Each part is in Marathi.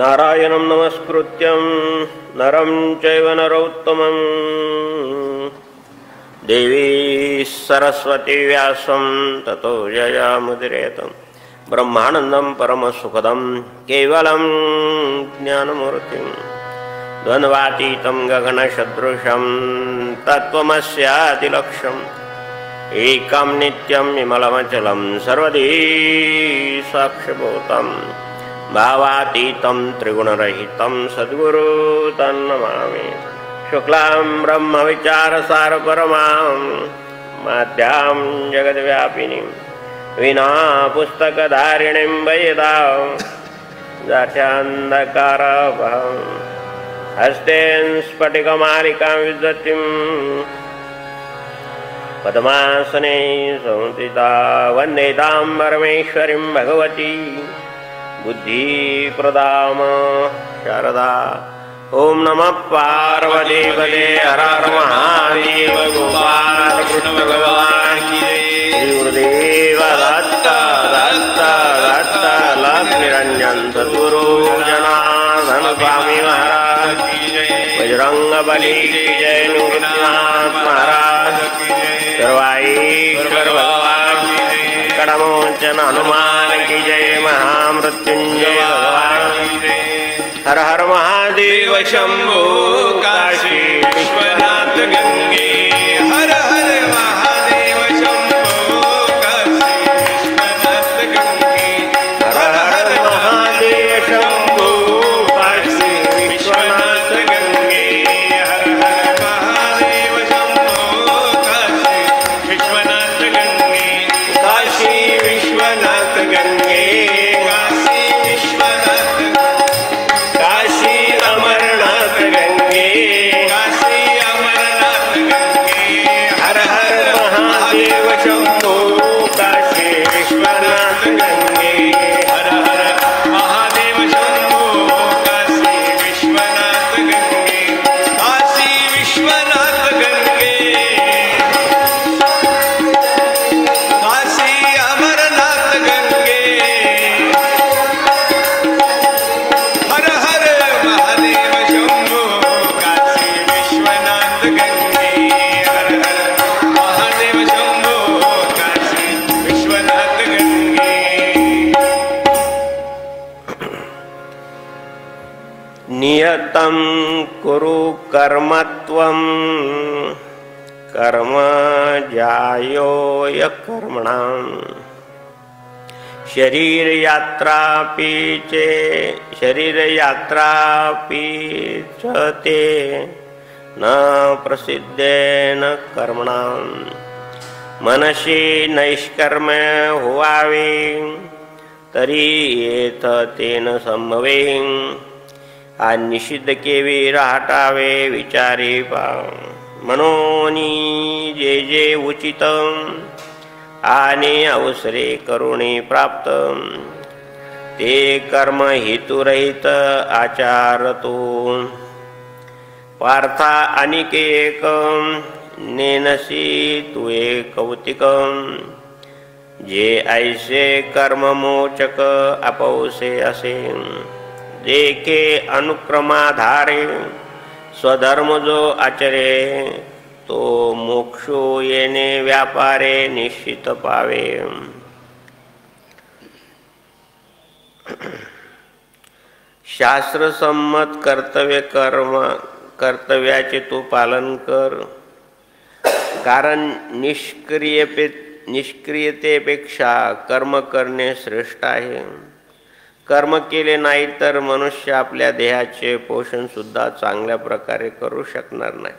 नारायणं नमस्कृत्यं नरं चैव नरोत्तमं देवी सरस्वती व्यासं ततो जयामुदीरयेत् ब्रह्मानन्दं परमसुखदं केवलं ज्ञानमूर्तिं द्वन्द्वातीतं गगनसदृशं तत्त्वमस्यादिलक्ष्यम् एकं नित्यं विमलमचलं सर्वधी साक्षिभूतं भावातीतं त्रिगुणरहितं सद्गुरु तन्नमामि। शुक्लां ब्रह्मविचारसारपरमां माद्यां जगद्व्यापिनीं विना पुस्तकधारिणीं वेदां जाठ्यान्धकारभं हस्तेन स्फटिकमालिकां विदतीं पद्मासने संस्थिता वन्दे तां परमेश्वरीं भगवती बुद्धिप्रदां शारदा। ओम नमः पार्वतीपते हर हर महादेव। गोपाल कृष्ण भगवान की जय। गुरुदेव दत्त दत्त दत्त लक्ष्मी निरंजन सद्गुरु जनार्दन स्वामी महाराज की जय। बजरंग बली की जय। नूरनाथ महाराज की जय। सर्वाईश्वर भगवान की जय। कडमोचन हनुमान की जय। महामृत्युंजय भगवान की जय। हर हर महादेव शंभो काशी विश्वनाथ गंगे। हर हर महादेव शंभो काशी विश्वनाथ गंगे। हर हर महादेव शंभो काशी विश्वनाथ गंगे। हर हर महादेव शंभो काशी विश्वनाथ गंगे। काशी विश्वनाथ गंगे। नियतं कुरु कर्मत्वं कर्म जायो यकर्मणां शरीर यात्रापि च ते न प्रसिद्धेन कर्मणां मनसि नैष्कर्म्य हुवावे तरी येथ तेन संभवे निषिद्ध केवी राहटावे विचारे पा मनोनी जे जे उचित आणि अवसरे करुणे प्राप्त ते कर्म हेतुरहित आचारतो पार्था अनिकेक नेनसी तुए कौतिक जे ऐसे कर्म मोचक अपौसे असे देखे अनुक्रमाधारे स्वधर्म जो आचरे तो मोक्षो येणे व्यापारे निश्चित पावे। शास्त्रसम्मत कर्तव्याचे तू पालन कर कारण निष्क्रियतेपेक्षा कर्म करणे श्रेष्ठ आहे। कर्म केले नाही तर मनुष्य आपल्या देहाचे पोषण सुद्धा चांगल्या प्रकारे करू शकणार नाही।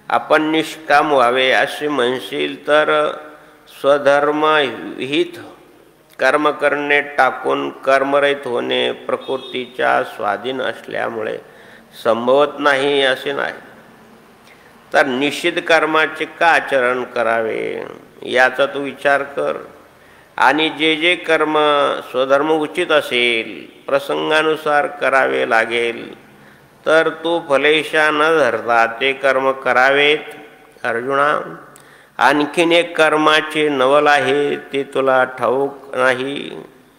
आपण निष्काम व्हावे असे म्हणशील तर स्वधर्महित कर्म करणे टाकून कर्मरहित होणे प्रकृतीच्या स्वाधीन असल्यामुळे संभवत नाही असे नाही। तर निषिद्ध कर्माचे का आचरण करावे याचा तू विचार कर आणि जे जे कर्म स्वधर्म उचित असेल प्रसंगानुसार करावे लागेल तर तू फलेशा न धरता ते कर्म करावेत. अर्जुना, आणखीन एक कर्माचे नवल आहे, ते तुला ठाऊक नाही.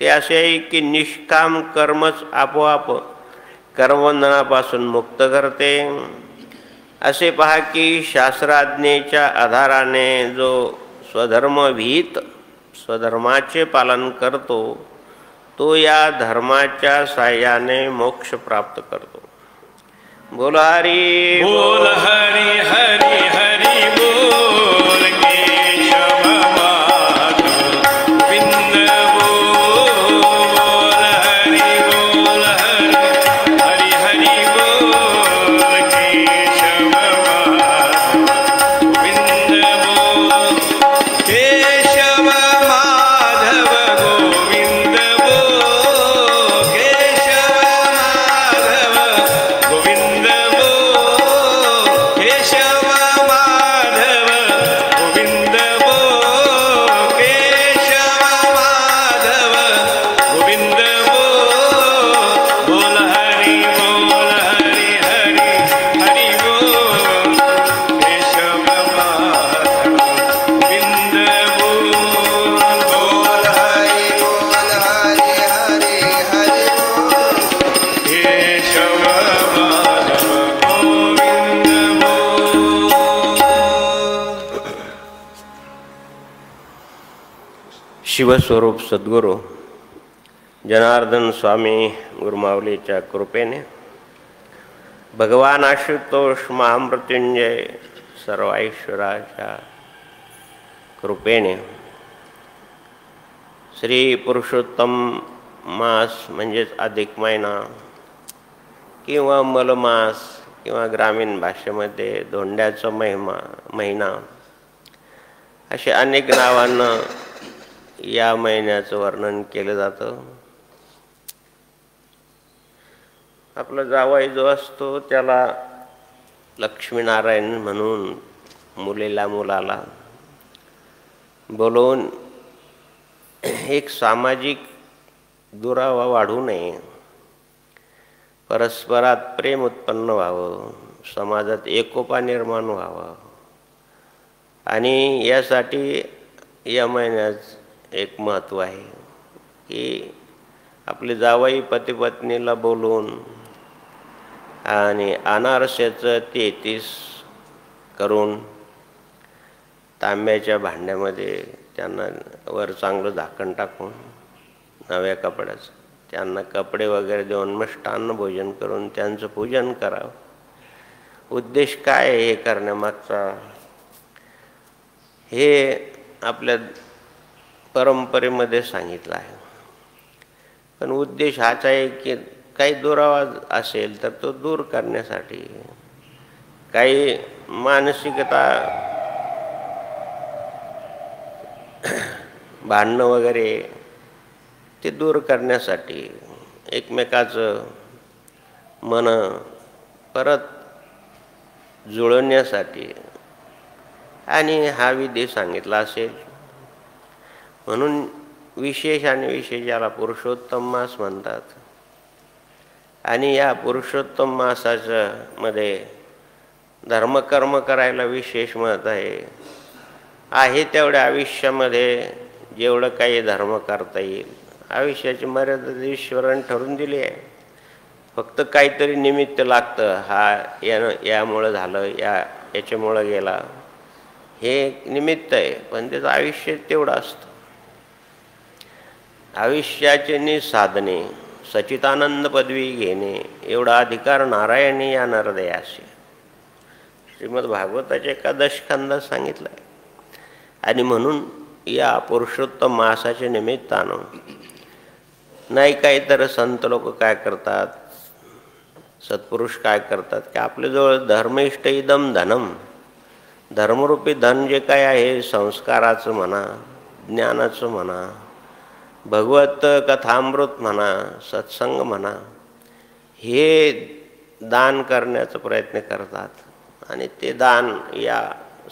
ते असे आहे की निष्काम कर्मच आपोआप कर्मबंधनापासून मुक्त करते. असे पहा की शास्त्राज्ञेच्या आधाराने जो स्वधर्मविहित स्वधर्माचे पालन करतो, तो या धर्माच्या साह्याने मोक्ष प्राप्त करतो. बोल हरी बोल हरी हरी हरी बोल केशव माधव गोविंद बोल हरी बोल हरी हरी बोल केशव माधव गोविंद बोल केशव माधव गोविंद बोल केशव माधव गोविंद केशव माधव गोविंद केशव माधव गोविंद बोल हरी हरी हरी बोल केशव माधव गोविंद बोल हरी हरी हरी केशव माधव गोविंद शिवस्वरूप सद्गुरू जनार्दन स्वामी गुरुमाऊलीच्या कृपेने, भगवान आशुतोष महामृत्युंजय सर्व ऐश्वराच्या कृपेने, श्री पुरुषोत्तम मास म्हणजेच अधिक महिना किंवा मलमास किंवा ग्रामीण भाषेमध्ये धोंड्याचा महिना असे अनेक नावांना या महिन्याचं वर्णन केलं जातं. आपला जावई जो असतो त्याला लक्ष्मीनारायण म्हणून मुलाला बोलवून एक सामाजिक दुरावा वाढू नये, परस्परात प्रेम उत्पन्न व्हावं, समाजात एकोपा निर्माण व्हावा, आणि यासाठी या महिन्यात एक महत्त्व आहे की आपले जावई पतिपत्नीला बोलवून आणि अनारस्याचं 33 करून तांब्याच्या भांड्यामध्ये त्यांना वर चांगलं झाकण टाकून नव्या कपड्याचं त्यांना कपडे वगैरे देऊन मिष्टान्न भोजन करून त्यांचं पूजन करावं. उद्देश काय आहे हे करण्यामागचा, हे आपल्या परंपरेमध्ये सांगितलं आहे. पण उद्देश हाच आहे की काही दुरावा असेल तर तो दूर करण्यासाठी, काही मानसिकता भांडणं वगैरे ते दूर करण्यासाठी, एकमेकाचं मन परत जुळवण्यासाठी आणि हा विधी सांगितला असेल. म्हणून विशेष आणि विशेष याला पुरुषोत्तम मास म्हणतात. आणि या पुरुषोत्तम मासाच्या मध्ये धर्मकर्म करायला विशेष महत्त्व आहे. तेवढ्या आयुष्यामध्ये जेवढं काही धर्म करता येईल, आयुष्याची मर्यादा ईश्वराने ठरवून दिली आहे. फक्त काहीतरी निमित्त लागतं, हा यामुळं झालं, याच्यामुळं गेला, हे निमित्त आहे. पण त्याचं आयुष्य तेवढं असतं. आयुष्याचे साधने सचितानंद पदवी घेणे एवढा अधिकार नारायणी या नरदयाशी श्रीमद भागवताच्या एकादश खंडात सांगितलं आहे. आणि म्हणून या पुरुषोत्तम मासाच्या निमित्तानं नाही काही तर संत लोक काय करतात, सत्पुरुष काय करतात की आपल्याजवळ धर्मइष्ट इदम धनम, धर्मरूपी धन जे काय आहे, संस्काराचं म्हणा, ज्ञानाचं म्हणा, भगवत कथामृत म्हणा, सत्संग म्हणा, हे दान करण्याचा प्रयत्न करतात. आणि ते दान या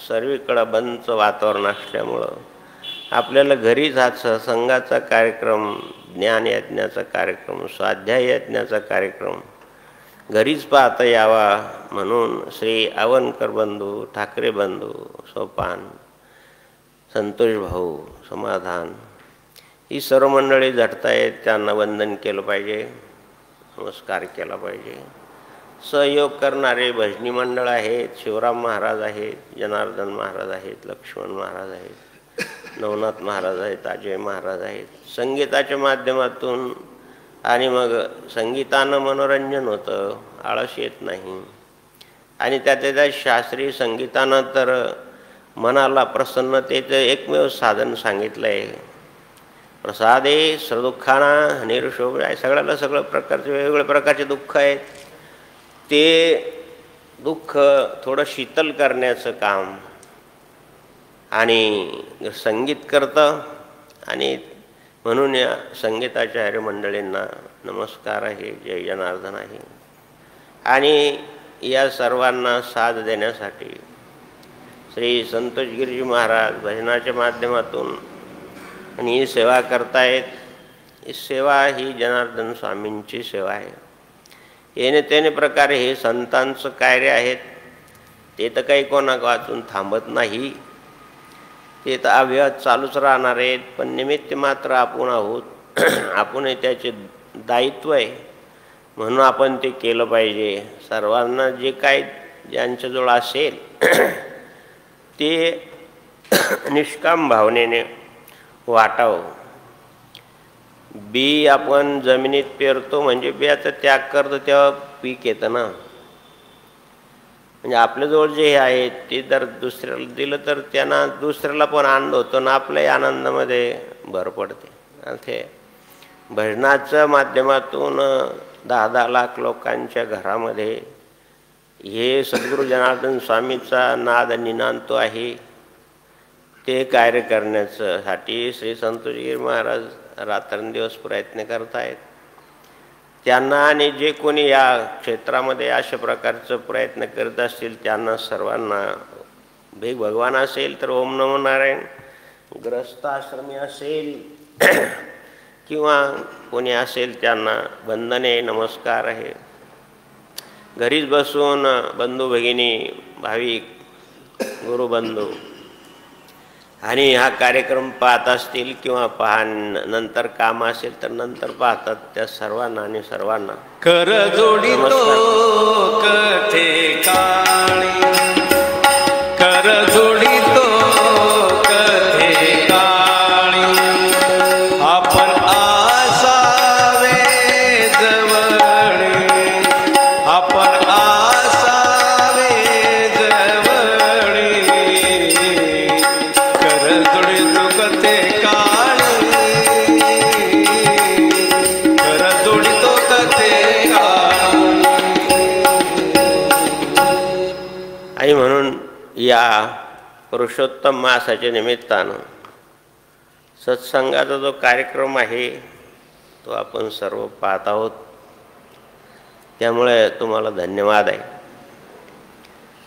सर्वीकडं बंदचं वातावरण असल्यामुळं आपल्याला घरीच हा सत्संगाचा कार्यक्रम, ज्ञानयज्ञाचा कार्यक्रम, स्वाध्याय यज्ञाचा कार्यक्रम घरीच पाहता यावा म्हणून श्री आवनकर बंधू, ठाकरे बंधू, सोपान, संतोष भाऊ, समाधान ही सर्व मंडळी झटतायत. त्यांना वंदन केलं पाहिजे, नमस्कार केला पाहिजे. सहयोग करणारे भजनी मंडळ आहेत, शिवराम महाराज आहेत, जनार्दन महाराज आहेत, लक्ष्मण महाराज आहेत, नवनाथ महाराज आहेत, अजय महाराज आहेत. संगीताच्या माध्यमातून आणि मग संगीतानं मनोरंजन होतं, आळस येत नाही. आणि त्यात शास्त्रीय संगीतानं तर मनाला प्रसन्नतेचं एकमेव साधन सांगितलं आहे. प्रसादे सर्वदुःखाना निरशोभ आहे. सगळ्याला सगळं प्रकारचे वेगवेगळ्या प्रकारचे दुःख आहेत. ते दुःख थोडं शीतल करण्याचं काम आणि संगीत करतं. आणि म्हणून या संगीताचार्य मंडळींना नमस्कार आहे, जय जनार्दन आहे. आणि या सर्वांना साथ देण्यासाठी श्री संतोष गिरीजी महाराज भजनाच्या माध्यमातून आणि ही सेवा करतायत. ही सेवा ही जनार्दन स्वामींची सेवा आहे. येणे त्याने प्रकारे हे संतांचं कार्य आहेत. ते तर काही कोणा वाचून थांबत नाही, ते तर अव्याहत चालूच राहणार आहेत. पण निमित्त मात्र आपण आहोत. आपण त्याचे दायित्व आहे म्हणून आपण ते केलं पाहिजे. सर्वांना जे काय ज्यांच्याजवळ असेल ते निष्काम भावनेने वाटावं. बी आपण जमिनीत पेरतो म्हणजे बियाचा त्याग करतो तेव्हा पीक येतं ना. म्हणजे आपल्याजवळ जे आहे ते जर दुसऱ्याला दिलं तर त्यांना दुसऱ्याला पण आनंद होतो ना आपल्याही आनंदामध्ये भर पडते. आणि ते भजनाच्या माध्यमातून 10-10 लाख लोकांच्या घरामध्ये हे सद्गुरू जनार्दन स्वामीचा नाद निनांतो आहे. ते कार्य करण्यासाठी श्री संतोषगिरी महाराज रात्रंदिवस प्रयत्न करत आहेत. त्यांना आणि जे कोणी या क्षेत्रामध्ये अशा प्रकारचं प्रयत्न करत असतील त्यांना सर्वांना भेग भगवान असेल तर ओम नमो नारायण, ग्रस्त आश्रमी असेल किंवा कोणी असेल त्यांना वंदने नमस्कार आहे. घरीच बसून बंधू भगिनी भाविक गुरुबंधू आणि हा कार्यक्रम पाहत असतील किंवा नंतर काम असेल तर नंतर पाहतात त्या सर्वांना आणि सर्वांना कर जोडितो कथे काळी, कर जोडितो कथे काळी, आपण आसावे जवळी, आपण आसावे जवळी, कर जोडितो कथे काळी, कर जोडितो कथे काळी. आणि म्हणून या पुरुषोत्तम मासाच्या निमित्तानं सत्संगाचा जो कार्यक्रम आहे तो आपण सर्व पाहत आहोत. त्यामुळे तुम्हाला धन्यवाद आहे.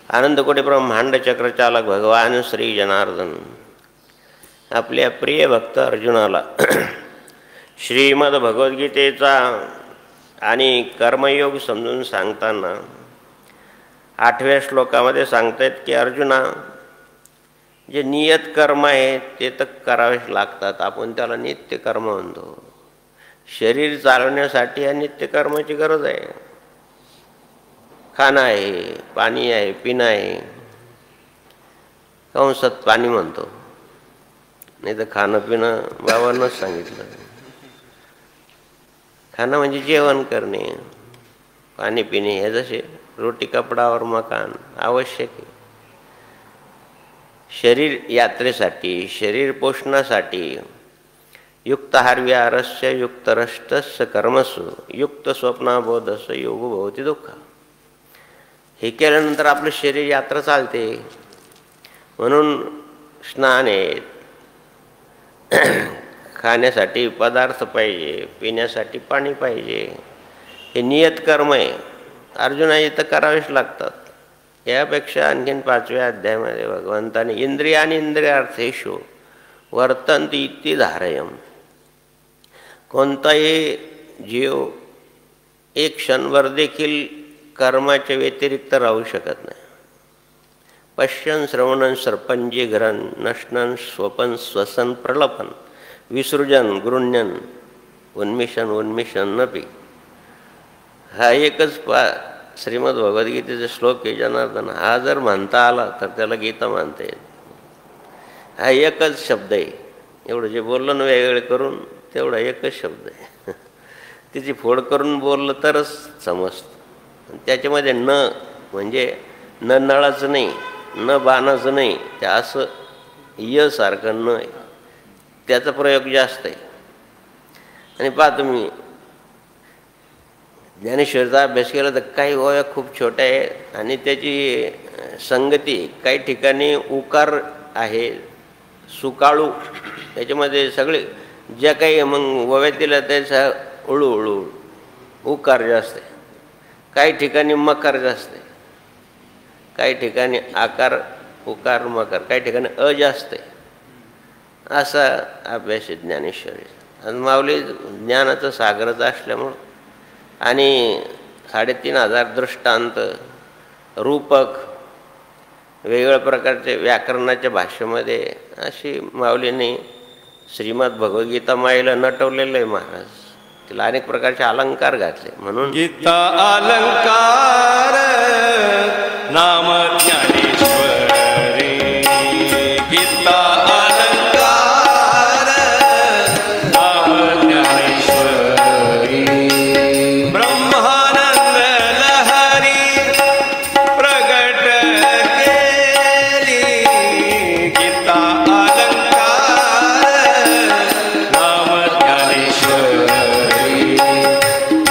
आनंदकोटी ब्रह्मांड चक्रचालक भगवान श्री जनार्दन आपल्या प्रिय भक्त अर्जुनाला श्रीमद भगवद्गीतेचा आणि कर्मयोग समजून सांगताना 8व्या श्लोकामध्ये सांगतायत की अर्जुना, जे नियत कर्म आहे ते तर करावेच लागतात. आपण त्याला नित्य कर्म म्हणतो. शरीर चालवण्यासाठी या नित्य कर्माची गरज आहे. खाणं आहे, पाणी आहे, पिणं आहे. कंसात पाणी म्हणतो, नाही तर खाणं पिणं बाबांनाच सांगितलं. खाणं म्हणजे जेवण करणे, पाणी पिणे हे जसे रोटी कपडा और मकान आवश्यक आहे. शरीर यात्रेसाठी, शरीर पोषणासाठी युक्त हार्व्यारस्य युक्त रष्टस्य कर्मसु युक्त स्वप्नाबोधस्य योग भवती दुःख. हे केल्यानंतर आपलं शरीर यात्रा चालते. म्हणून स्नान आहे, खाण्यासाठी पदार्थ पाहिजे, पिण्यासाठी पाणी पाहिजे. हे नियत कर्म आहे. अर्जुना इथं करावेच लागतात. यापेक्षा आणखीन 5व्या अध्यायामध्ये भगवंताने इंद्रियानी इंद्रियार्थेषु वर्तन्ते इति धारयम्. कोणताही जीव एक क्षणभर देखील कर्माच्या व्यतिरिक्त राहू शकत नाही. पश्यन श्रवणन सर्पंजी घरन नष्टन स्वपन श्वसन प्रलपन विसृजन गृण्यन उन्मिशन उन्मिशन नपी. हा एकच श्रीमद भगवद्गीतेचा श्लोक आहे जनार्दन. हा जर म्हणता आला तर त्याला गीता म्हणता येईल. हा एकच शब्द आहे. एवढं जे बोललं ना वेगवेगळे करून तेवढा एकच शब्द आहे. तिची फोड करून बोललं तरच समजतं. त्याच्यामध्ये न म्हणजे न नळाचं नाही, न बाणाचं नाही, त्या असं य सारखं न आहे, त्याचा प्रयोग जास्त आहे. आणि पहा तुम्ही ज्ञानेश्वरीचा अभ्यास केला तर काही ओव्या खूप छोट्या आहेत आणि त्याची संगती काही ठिकाणी उकार आहे सुकाळू, त्याच्यामध्ये सगळे ज्या काही मग ओव्या दिल्या त्याचा उळू उळू उकार जास्त आहे, काही ठिकाणी मकार जास्त आहे, काही ठिकाणी आकार उकार मकार, काही ठिकाणी अ जास्त आहे. असा अभ्यास आहे ज्ञानेश्वरीचा. आणि माऊली ज्ञानाचं सागरच असल्यामुळं आणि 3500 दृष्टांत रूपक वेगवेगळ्या प्रकारचे व्याकरणाच्या भाषेमध्ये अशी माऊलीने श्रीमद भगवद्गीता माईला नटवलेलं आहे महाराज. तिला अनेक प्रकारचे अलंकार घातले. म्हणून गीता अलंकार नाम ज्ञानेश्वरी. गीता अलंकार नाम ज्ञानेश्वरी. ब्रह्मानंद लहरी प्रगट केली. गीता अलंकार नाम ज्ञानेश्वरी.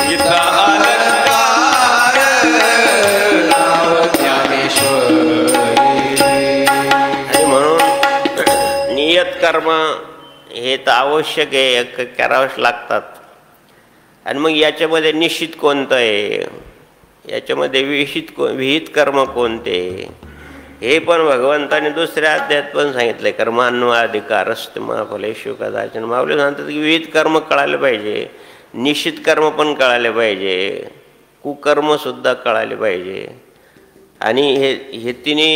गीता अलंकार नाम ज्ञानेश्वरी. आणि म्हणून नियत कर्म हे तर आवश्यक आहे, करावंच लागतात. आणि मग याच्यामध्ये निश्चित कोणतं आहे, याच्यामध्ये विहित कर्म कोणते, हे पण भगवंताने दुसऱ्या अध्यायात पण सांगितलंय. कर्मान्वाधिकारस्ते मा फलेषु कदाचन. माऊली सांगतात की विहित कर्म कळाले पाहिजे, निश्चित कर्म पण कळाले पाहिजे, कुकर्मसुद्धा कळाले पाहिजे. आणि हे तिने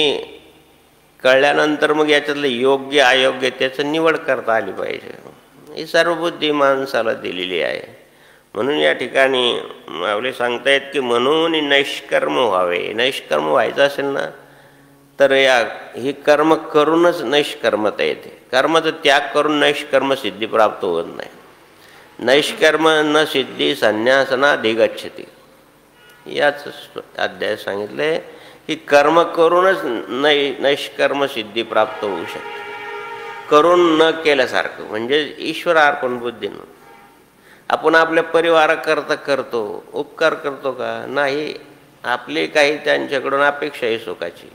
कळल्यानंतर मग याच्यातलं योग्य अयोग्य त्याचं निवड करता आली पाहिजे. ही सर्व बुद्धी माणसाला दिलेली आहे. म्हणून या ठिकाणी माऊली सांगतायत की म्हणून नैष्कर्म व्हावे. नैष्कर्म व्हायचं असेल ना तर ही कर्म करूनच नैष्कर्मता येते. कर्माचा त्याग करून नैष्कर्म सिद्धी प्राप्त होत नाही. नैष्कर्म न सिद्धी संन्यासनाधिगच्छति. याच अध्याय सांगितले की कर्म करूनच नैष्कर्म सिद्धी प्राप्त होऊ शकते. करून न केल्यासारखं म्हणजे ईश्वरार्पण बुद्धीनं. आपण आपल्या परिवाराकरता करतो, उपकार करतो का? नाही. आपली काही त्यांच्याकडून अपेक्षा आहे सुखाची.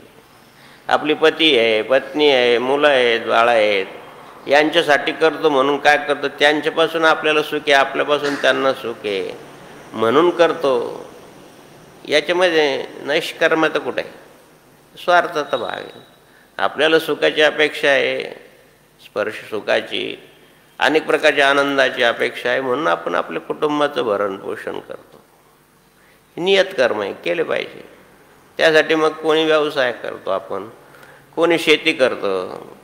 आपली पती आहे, पत्नी आहे, मुलं आहेत, बाळं आहेत, यांच्यासाठी करतो म्हणून काय करतो, त्यांच्यापासून आपल्याला सुख आहे, आपल्यापासून त्यांना सुख आहे म्हणून करतो. याच्यामध्ये नैष्कर्मता कुठे आहे? स्वार्थाचा भाग आहे. आपल्याला सुखाची अपेक्षा आहे, स्पर्श सुखाची, अनेक प्रकारच्या आनंदाची अपेक्षा आहे म्हणून आपण आपल्या कुटुंबाचं भरण पोषण करतो. नियत कर्म आहे, केले पाहिजे. त्यासाठी मग कोणी व्यवसाय करतो, आपण कोणी शेती करतो,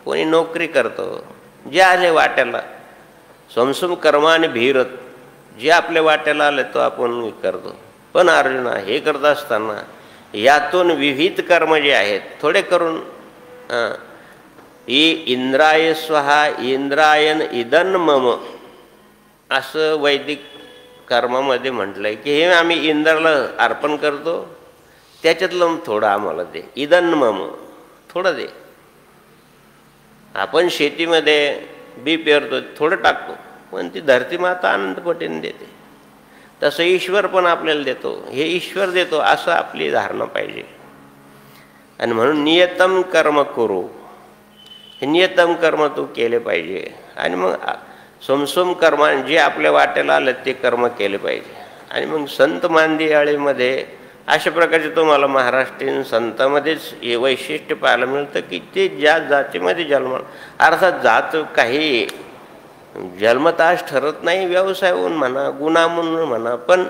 कोणी नोकरी करतो, जे आले वाट्याला. समसुम कर्माने भीरत, जे आपल्या वाट्याला आले तो आपण करतो. पण अर्जुना हे करत असताना यातून विविध कर्म जे आहेत थोडे करून इंद्राय स्वहा इंद्रायन इदन मम असं वैदिक कर्मामध्ये म्हटलं आहे की हे आम्ही इंद्राला अर्पण करतो, त्याच्यातलं थोडं आम्हाला दे. इदन मम थोडं दे. आपण शेतीमध्ये बी पेरतो, थोडं टाकतो, पण ती धरती माता आनंदपटीने देते. तसं ईश्वर पण आपल्याला देतो, हे ईश्वर देतो असं आपली धारणा पाहिजे. आणि म्हणून नियतम कर्म करू, हे नियतम कर्म तू केले पाहिजे. आणि मग सोमसोम कर्म जे आपल्या वाट्याला आलं ते कर्म केले पाहिजे. आणि मग संत मांदियाळीमध्ये अशा प्रकारचे तुम्हाला महाराष्ट्रीयन संतांमध्येच हे वैशिष्ट्य पाहायला मिळतं की ते ज्या जातीमध्ये जन्म, अर्थात जात काही जन्मताच ठरत नाही, व्यवसाय होऊन म्हणा, गुन्हा म्हणून म्हणा, पण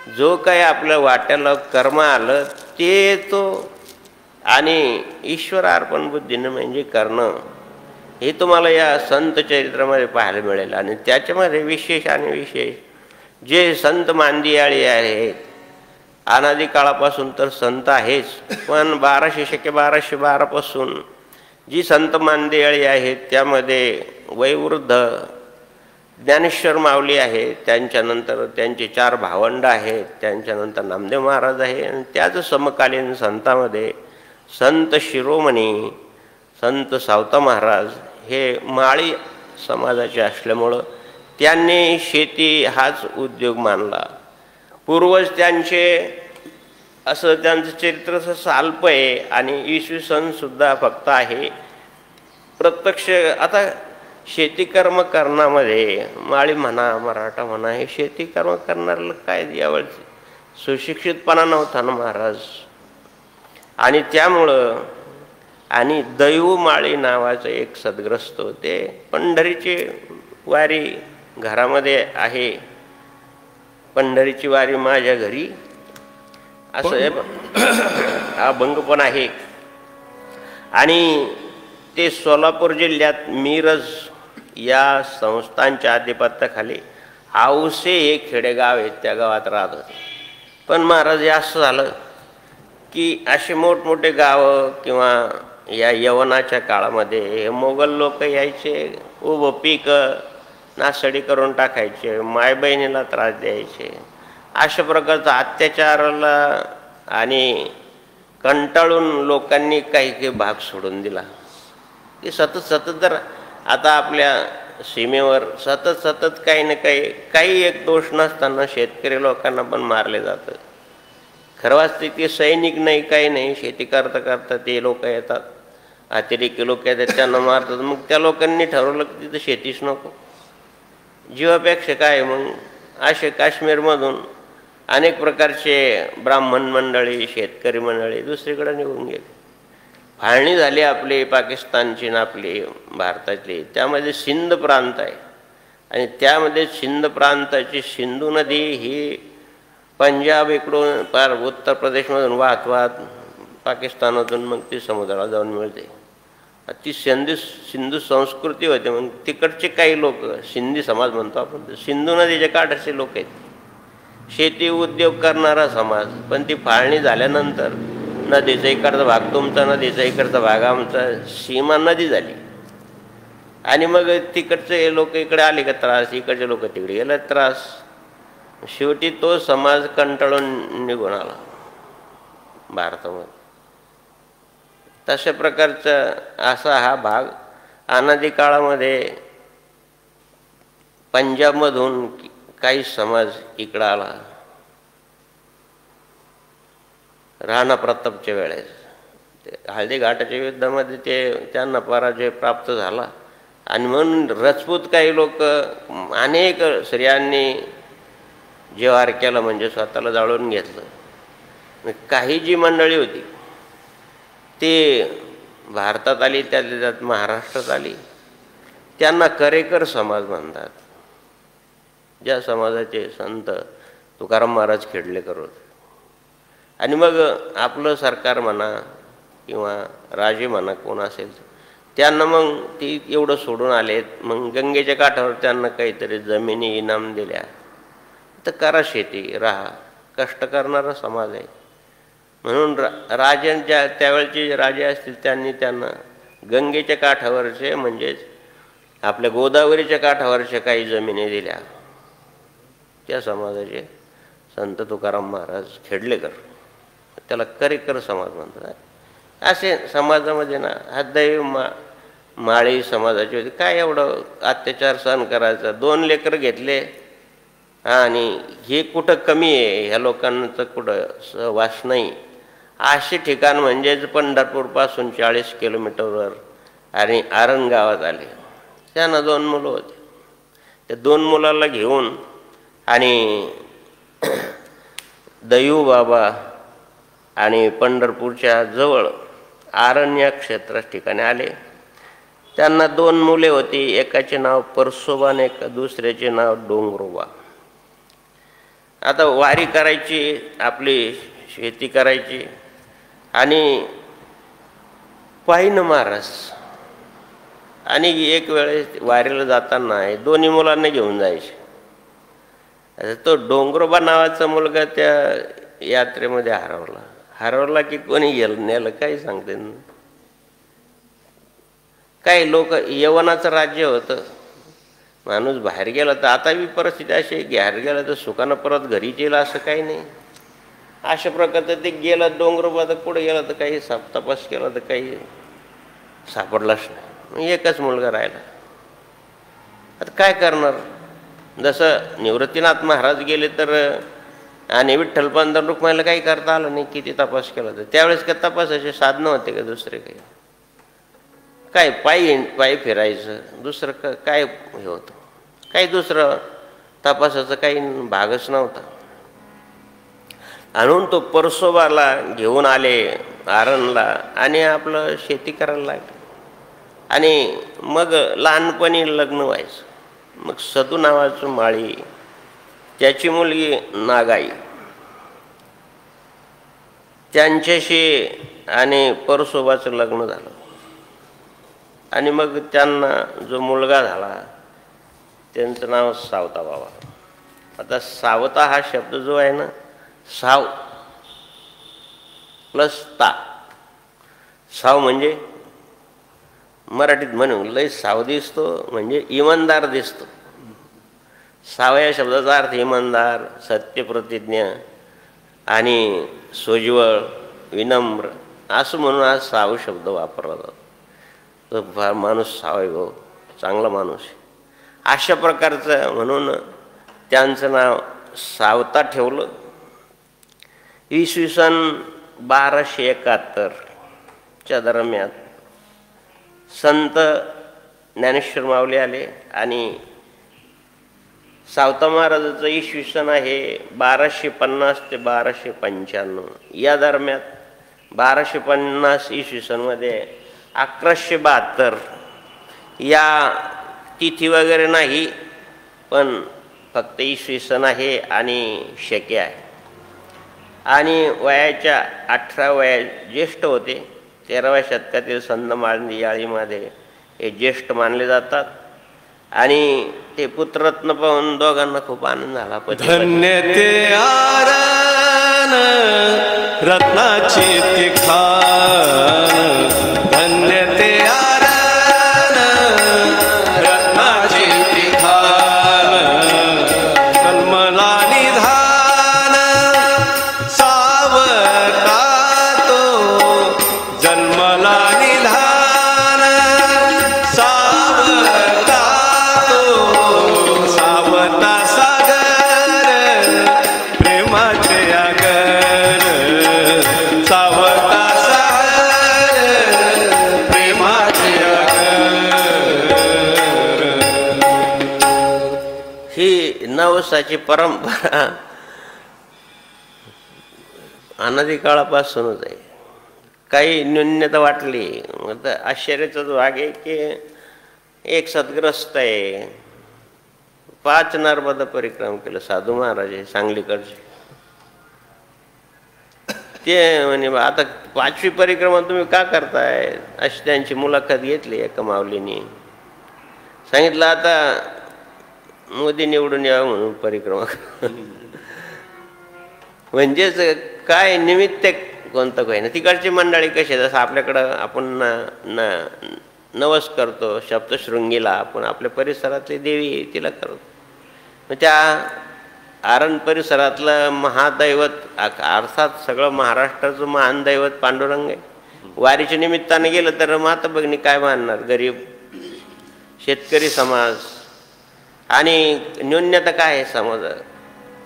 जो काही आपल्या वाट्याला कर्म आलं ते तो आणि ईश्वरार्पण बुद्धीनं म्हणजे करणं, हे तुम्हाला या संत चरित्रामध्ये पाहायला मिळेल. आणि त्याच्यामध्ये विशेष आणि विशेष जे संत मांदियाळी आहेत, अनादी काळापासून तर संत आहेच, पण 1200 पासून जी संत मांदियाळी आहेत त्यामध्ये वयोवृद्ध ज्ञानेश्वर माऊली आहे, त्यांच्यानंतर त्यांचे 4 भावंड आहेत, त्यांच्यानंतर नामदेव महाराज आहे, आणि त्याच समकालीन संतांमध्ये संत शिरोमणी संत सावता महाराज हे माळी समाजाचे असल्यामुळं त्यांनी शेती हाच उद्योग मानला. पूर्वज त्यांचे असं त्यांचं चरित्र असं अल्प आहे आणि इसवी सन सुद्धा फक्त आहे. प्रत्यक्ष आता शेती कर्म करण्यामध्ये माळी म्हणा मराठा म्हणा हे शेती कर्म करणाऱ्याला काय यावेळी सुशिक्षितपणा नव्हता ना महाराज. आणि त्यामुळं आणि दैवमाळी नावाचं एक सद्ग्रस्त होते, पंढरीची वारी घरामध्ये आहे, पंढरीची वारी माझ्या घरी असं अभंग पण आहे. आणि ते सोलापूर जिल्ह्यात मिरज या संस्थांच्या आधिपत्याखाली औसे हे खेडेगाव आहे, त्या गावात राहत होते. पण महाराज हे असं झालं की असे मोठमोठे गावं किंवा या यवनाच्या काळामध्ये हे मोगल लोक यायचे, उभं पीक नासडी करून टाकायचे, मायबहिणीला त्रास द्यायचे. अशा प्रकारचा अत्याचाराला आणि कंटाळून लोकांनी काही काही भाग सोडून दिला की सतत जर आता आपल्या सीमेवर सतत काही ना काही एक दोष नसताना शेतकरी लोकांना पण मारले जातं. खरं वाचते ते सैनिक नाही काही नाही, शेती करता करता ते लोक येतात, अतिरेकी लोक येतात, त्यांना मारतात. मग त्या लोकांनी ठरवलं की तिथं शेतीच नको, जीवापेक्षा काय. मग असे काश्मीरमधून अनेक प्रकारचे ब्राह्मण मंडळी शेतकरी मंडळी दुसरीकडे निघून गेले. फाळणी झाली आपली पाकिस्तानची ना आपली भारतातली. त्यामध्ये सिंध प्रांत आहे आणि त्यामध्ये सिंध प्रांताची सिंधू नदी ही पंजाब इकडून पार उत्तर प्रदेशमधून वाहत पाकिस्तानातून मग ती समुद्राला जाऊन मिळते. ती सिंधू संस्कृती होते. मग तिकडचे काही लोक सिंधी समाज म्हणतो आपण, सिंधू नदीच्या काठाचे लोक आहेत, शेती उद्योग करणारा समाज. पण ती फाळणी झाल्यानंतर नदीचा इकडचा भाग तुमचा, नदीचा इकडचा भाग आमचा, सीमा नदी झाली. आणि मग तिकडचे लोक इकडे आले का त्रास, इकडचे लोक तिकडे गेला त्रास. शेवटी तो समाज कंटाळून निघून आला भारतामध्ये. तशा प्रकारचा असा हा भाग अनादी काळामध्ये पंजाबमधून काही समाज इकडं आला राणा प्रतापच्या वेळेस. हळदी घाटाच्या युद्धामध्ये त्यांना पराजय प्राप्त झाला. आणि म्हणून राजपूत काही लोक अनेक स्त्रियांनी जेवार केला, म्हणजे स्वतःला जाळून घेतलं. काही जी मंडळी होती ते भारतात आली, त्यात महाराष्ट्रात आली. त्यांना करेकर समाज म्हणतात, ज्या समाजाचे संत तुकाराम महाराज खेडलेकर होते. आणि मग आपलं सरकार म्हणा किंवा राजे म्हणा कोण असेल त्यांना मग ती एवढं सोडून आलेत. मग गंगेच्या काठावर त्यांना काहीतरी जमिनी इनाम दिल्या, तर करा शेती, राहा. कष्ट करणारा समाज आहे. म्हणून राजांच्या त्यावेळचे जे राजे असतील त्यांना गंगेच्या काठावरचे म्हणजेच आपल्या गोदावरीच्या काठावरच्या काही जमिनी दिल्या. त्या समाजाचे संत तुकाराम महाराज खेडलेकर, त्याला करेकर समाज म्हणतात. असे समाजामध्ये ना हा दैव माळी समाजाची होती. काय एवढं अत्याचार सहन करायचा. 2 लेकर घेतले आणि हे कुठं कमी आहे, ह्या लोकांचं कुठं सहवास नाही. असे ठिकाण म्हणजेच पंढरपूरपासून 40 किलोमीटरवर आणि आरण गावात आले. त्यांना 2 मुलं होते. त्या 2 मुलाला घेऊन आणि दैव बाबा आणि पंढरपूरच्या जवळ आरण या क्षेत्रा ठिकाणी आले. त्यांना 2 मुले होती. एकाचे नाव परसोबा आणि दुसऱ्याचे नाव डोंगरोबा. आता वारी करायची, आपली शेती करायची आणि पायीनं महाराज. आणि एक वेळेस वारीला जाताना दोन्ही मुलांना घेऊन जायचे. तो डोंगरोबा नावाचा मुलगा त्या यात्रेमध्ये हरवला की कोणी नेलं काही सांगते. काही लोक, यवनाचं राज्य होतं, माणूस बाहेर गेला तर आता बी परिस्थिती अशी बाहेर गेला तर सुखानं परत घरीच येईल असं काही नाही. अशा प्रकारचं ते गेलं डोंगरोबा, तर पुढे गेला तर काही तपास केला तर काही सापडलाच नाही. एकच मुलगा राहिला. आता काय करणार? जसं निवृत्तीनाथ महाराज गेले तर आणि विठ्ठल पंत रुक्माईला काही करता आलं नाही, किती तपास केला तर. त्यावेळेस काय तपासाचे साधनं होते का दुसरे? काही काय पायी फिरायचं, दुसरं काय हे होतं? काही दुसरं तपासाचं काही भागच नव्हता. आणून तो परसोबाला घेऊन आले आरणला आणि आपलं शेती करायला लागले. आणि मग लहानपणी लग्न व्हायचं. मग सदू नावाचं माळी, त्याची मुलगी नागाई, त्यांच्याशी आणि परसोबाचं लग्न झालं. आणि मग त्यांना जो मुलगा झाला त्यांचं नाव सावता बाबा. आता सावता हा शब्द जो आहे ना, साव प्लस ता. साव म्हणजे मराठीत म्हणून लय साव दिसतो म्हणजे इमानदार दिसतो. साव या शब्दाचा अर्थ इमानदार, सत्यप्रतिज्ञ आणि सोज्वळ, विनम्र असं म्हणून हा साव शब्द वापरला जातो. तो माणूस साव आहे, गो चांगला माणूस आहे अशा प्रकारचं, म्हणून त्यांचं नाव सावता ठेवलं. इसवी सन 1271 च्या दरम्यान संत ज्ञानेश्वर माऊली आले आणि सावता महाराजाचं इसवी सन आहे 1250 ते 1295. या दरम्यान 1250 इसवी सनमध्ये 1172 या तिथी वगैरे नाही, पण फक्त इसवी सन आहे आणि शके आहे. आणि वयाच्या 18 वया ज्येष्ठ होते. 13व्या शतकातील संत माळंदी याळीमध्ये हे ज्येष्ठ मानले जातात. आणि ते पुत्ररत्न पाहून दोघांना खूप आनंद झाला. धन्य ते आरण रत्नाची ती खाण, धन्य ते आरण रत्नाची ती खाण, कलमला निधान सावता तो, जन्मला निधान सावता तो, सावता सागर प्रेमाचे आगर, सावता सागर प्रेमाचे आगर. ही नवसाची परंपरा अनादी काळापासूनच आहे. काही न्यूनता वाटली तर आश्चर्याचाच भाग आहे की एक सद्ग्रस्त आहे, 5 नर्मदा परिक्रम केलं साधू महाराज आहे सांगलीकडचे. ते म्हणे आता 5वी परिक्रमा तुम्ही का करताय, अशी त्यांची मुलाखत घेतली एका माऊलीने. सांगितलं आता मोदी निवडून यावं म्हणून परिक्रमा. म्हणजेच काय निमित्त कोणतं काही ना. तिकडची मंडळी कशी, जसं आपल्याकडं आपण नवस करतो सप्तशृंगीला, आपण आपल्या परिसरातली देवी तिला करतो. मग त्या आरण परिसरातलं महादैवत अर्थात सगळं महाराष्ट्राचं महान दैवत पांडुरंग आहे. वारीच्या निमित्ताने गेलं तर माता भगिनी काय मानणार, गरीब शेतकरी समाज. आणि न्यूनता काय आहे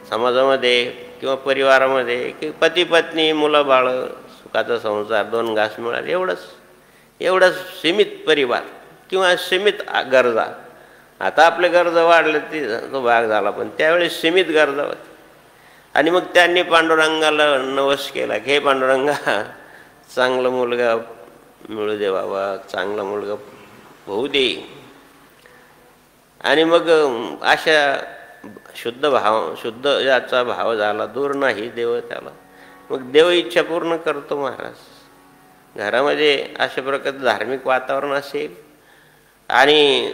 समाजामध्ये किंवा परिवारामध्ये की पती पत्नी मुलं बाळ सुखाचा संसार 2 घास मिळाले एवढंच सीमित परिवार किंवा सीमित गरजा. आता आपल्या गरजा वाढल्या तो भाग झाला, पण त्यावेळेस सीमित गरजा होत्या. आणि मग त्यांनी पांडुरंगाला नवस केला की हे पांडुरंगा चांगला मुलगा मिळू दे बाबा, चांगला मुलगा होऊ दे. आणि मग अशा शुद्ध याचा भाव झाला, दूर नाही देव त्याला. मग देव इच्छा पूर्ण करतो महाराज. घरामध्ये अशा प्रकारचं धार्मिक वातावरण असेल आणि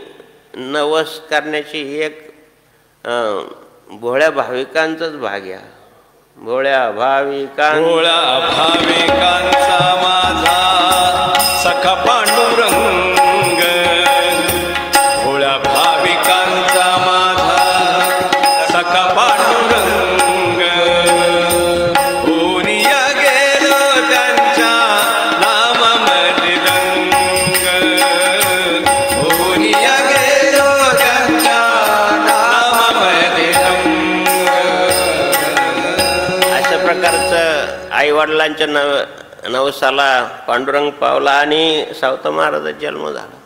नवस करण्याची एक भोळ्या भाविकांचाच भाग घ्या. भोळ्या भाविकांचा माझा सखा पांडुरंग, भोळ्या भाविकांचा माझा सखा पांडुरंग. ओरिया गेलो त्यांच्या नामामध्ये रंग, ओरिया गेलो त्यांच्या नामामध्ये रंग. अशा प्रकारचं आईवडिलांच्या नवसाला पांडुरंग पावला आणि सावता महाराजाचा जन्म झाला.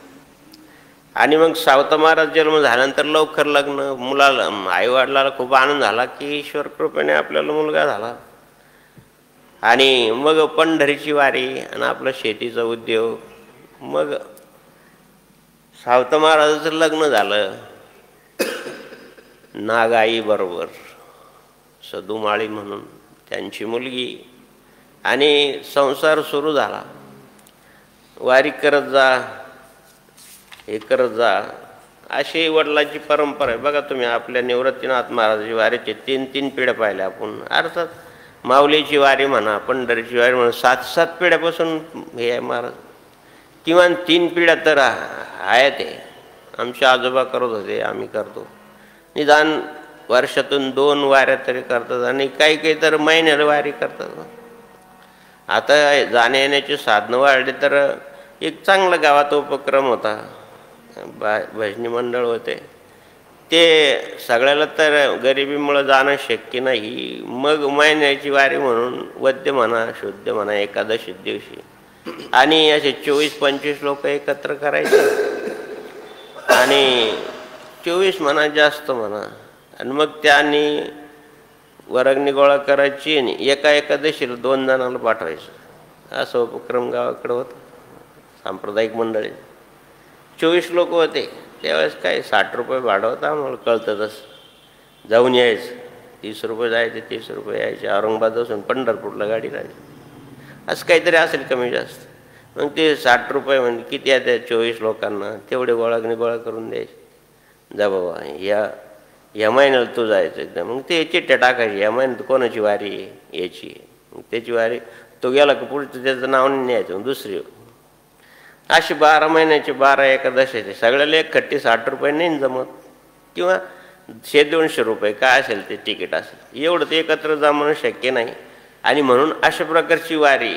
आणि मग सावता महाराज जन्म झाल्यानंतर लवकर लग्न. मुलाला आईवडिलाला खूप आनंद झाला की ईश्वर कृपेने आपल्याला मुलगा झाला. आणि मग पंढरीची वारी आणि आपलं शेतीचा उद्योग. मग सावता महाराजाचं लग्न झालं नागाई बरोबर, सदुमाळी म्हणून त्यांची मुलगी. आणि संसार सुरू झाला. वारी करत जा, हे करत जा, अशी वडिलांची परंपरा आहे. बघा तुम्ही आपल्या निवृत्तीनाथ महाराजांची वारीचे 3 पिढ्या पाहिल्या आपण. अर्थात माऊलीची वारी म्हणा, पंढरीची वारी म्हणा, 7 पिढ्यापासून हे आहे महाराज. किमान 3 पिढ्या तर आहेत. ते आमचे आजोबा करत होते, आम्ही करतो. निदान वर्षातून 2 वाऱ्या तरी करतात आणि काही तर महिन्याला वारी करतात. आता जाण्या येण्याचे साधनं वाढले तर एक चांगला गावात उपक्रम होता, भजनी मंडळ होते. ते सगळ्याला तर गरिबीमुळं जाणं शक्य नाही. मग महिन्याची वारी म्हणून वद्य म्हणा, शुद्ध म्हणा, एकादशी दिवशी आणि असे 24-25 लोक एकत्र करायचे आणि 24 म्हणा जास्त म्हणा. आणि मग त्यांनी वर्गणी गोळा करायची आणि एका एकादशीला 2 जणांना पाठवायचं. असं उपक्रम गावाकडं होतं. सांप्रदायिक मंडळी 24 लोक होते त्यावेळेस. काय 60 रुपये भाडं होतं. आम्हाला कळतं तसं जाऊन यायचं. 30 रुपये जायचे, 30 रुपये यायचे. औरंगाबादपासून पंढरपूरला गाडी राहायची. असं काहीतरी असेल कमी जास्त. मग ते 60 रुपये म्हणजे किती आहे त्या 24 लोकांना, तेवढे वर्गणी गोळा करून द्यायचे. जा बाबा या महिन्याला तू जायचं एकदम. मग ते चिठ्ठ्या टाकायची, या महिन्यात कोणाची वारी याची. मग त्याची वारी तो गेला की पुढचं त्याचं नाव न्यायचं. दुसरी अशी 12 महिन्याचे 12 एकादशीचे सगळ्याला एक खट्टी 60 रुपये नाही जमत. किंवा 100-200 रुपये काय असेल ते तिकीट असेल. एवढं ते एकत्र जमणं शक्य नाही. आणि म्हणून अशा प्रकारची वारी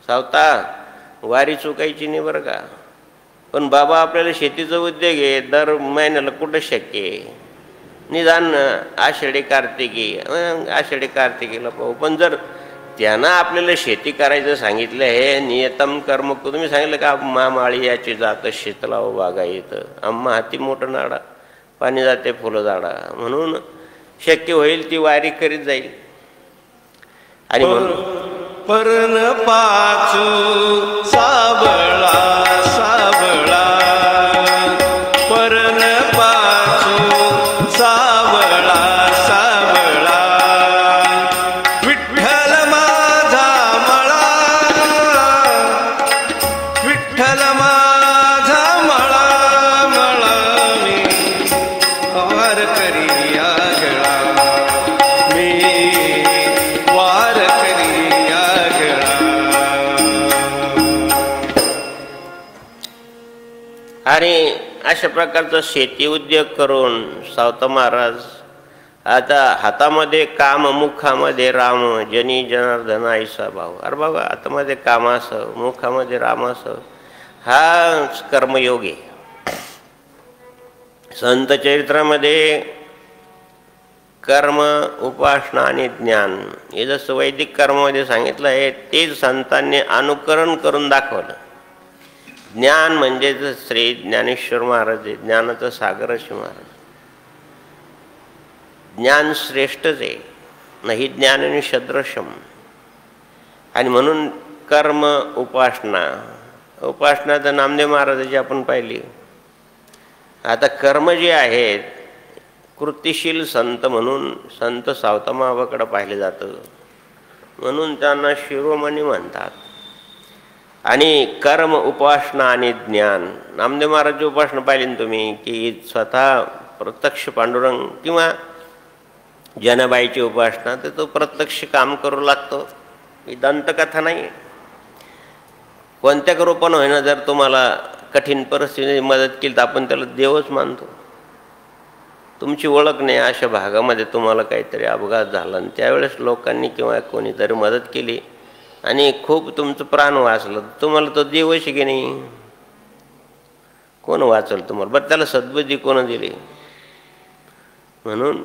सावता वारी चुकायची नाही बरं का. पण बाबा आपल्याला शेतीचा उद्योग आहे, दर महिन्याला कुठं शक्य आहे. निदान आषाढी कार्तिकीला पाहू. पण जर त्यांना आपल्याला शेती करायचं सांगितलं, हे नियतम कर्म. तुम्ही सांगितलं का मामाळी याची जातं शीतलाव बागा येतं, आम्हा हाती मोठं नाडा, पाणी जाते फुलं झाडा. म्हणून शक्य होईल ती वारी करीत जाईल. आणि पर्ण पाचू साबळा साबळा, पर्ण पाचू साबळा साबळा. विठ्ठल माझा मळा, विठ्ठल माझा मळा मळा. मी वार करी आगळा, मी वार करी आगळा. आणि अशा प्रकारचा शेती उद्योग करून सावता महाराज आता हातामध्ये काम, मुखामध्ये राम, जनी जनार्दन ऐसा भाव. अरे बाबा, हातामध्ये काम असं, मुखामध्ये राम असं, हा कर्मयोग आहे. संत चरित्रामध्ये कर्म, उपासना आणि ज्ञान हे जसं वैदिक कर्मामध्ये सांगितलं आहे, तेच संतांनी अनुकरण करून दाखवलं. ज्ञान म्हणजे श्री ज्ञानेश्वर महाराज आहे, ज्ञानाचा सागर असे महाराज. ज्ञान श्रेष्ठच आहे, नाही ज्ञान आणि सदृशम. आणि म्हणून कर्म, उपासना. उपासना तर नामदेव महाराजाची आपण पाहिली. आता कर्म जे आहेत, कृतिशील संत म्हणून संत सावतामाबाकडे पाहिले जातं, म्हणून त्यांना शिरोमणी म्हणतात. आणि कर्म, उपासना आणि ज्ञान. नामदेव महाराजची उपासना पाहिली ना तुम्ही, की स्वतः प्रत्यक्ष पांडुरंग किंवा जनाबाईची उपासना, तर तो प्रत्यक्ष काम करू लागतो. ही दंतकथा नाही. कोणत्या रूपानं होईना जर तुम्हाला कठीण परिस्थितीने मदत केली तर आपण त्याला देवच मानतो. तुमची ओळख नाही अशा भागामध्ये तुम्हाला काहीतरी अपघात झाला आणि त्यावेळेस लोकांनी किंवा कोणीतरी मदत केली आणि खूप तुमचं प्राण वाचलं, तुम्हाला तो देवच की नाही. कोण वाचवलं तुम्हाला? बरं, त्याला सद्बुद्धी कोण दिली? म्हणून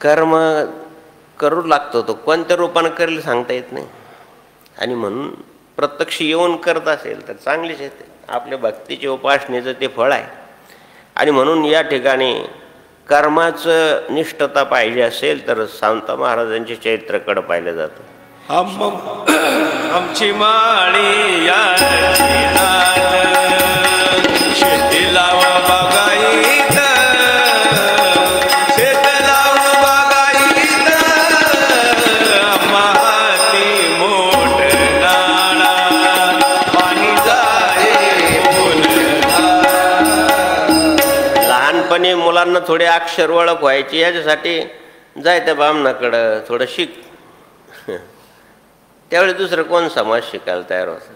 कर्म करू लागतो. तो कोणत्या रूपानं करेल सांगता येत नाही. आणि म्हणून प्रत्यक्ष येऊन करत असेल तर चांगलीच येते. आपल्या भक्तीच्या उपासनेचं ते फळ आहे. आणि म्हणून या ठिकाणी कर्माचं निष्ठता पाहिजे असेल तर संत महाराजांच्या चरित्राकडे पाहिलं जातं. आमची माळी या शेती लाव बघाईत, शेत लाव बघाईत, माती मोठ नाळा पाणी जाय. लहानपणी मुलांना थोडे अक्षर ओळख व्हायची, याच्यासाठी जाय त्या बामणाकडं थोडं शिक. त्यावेळी दुसरं कोण समाज शिकायला तयार होतं?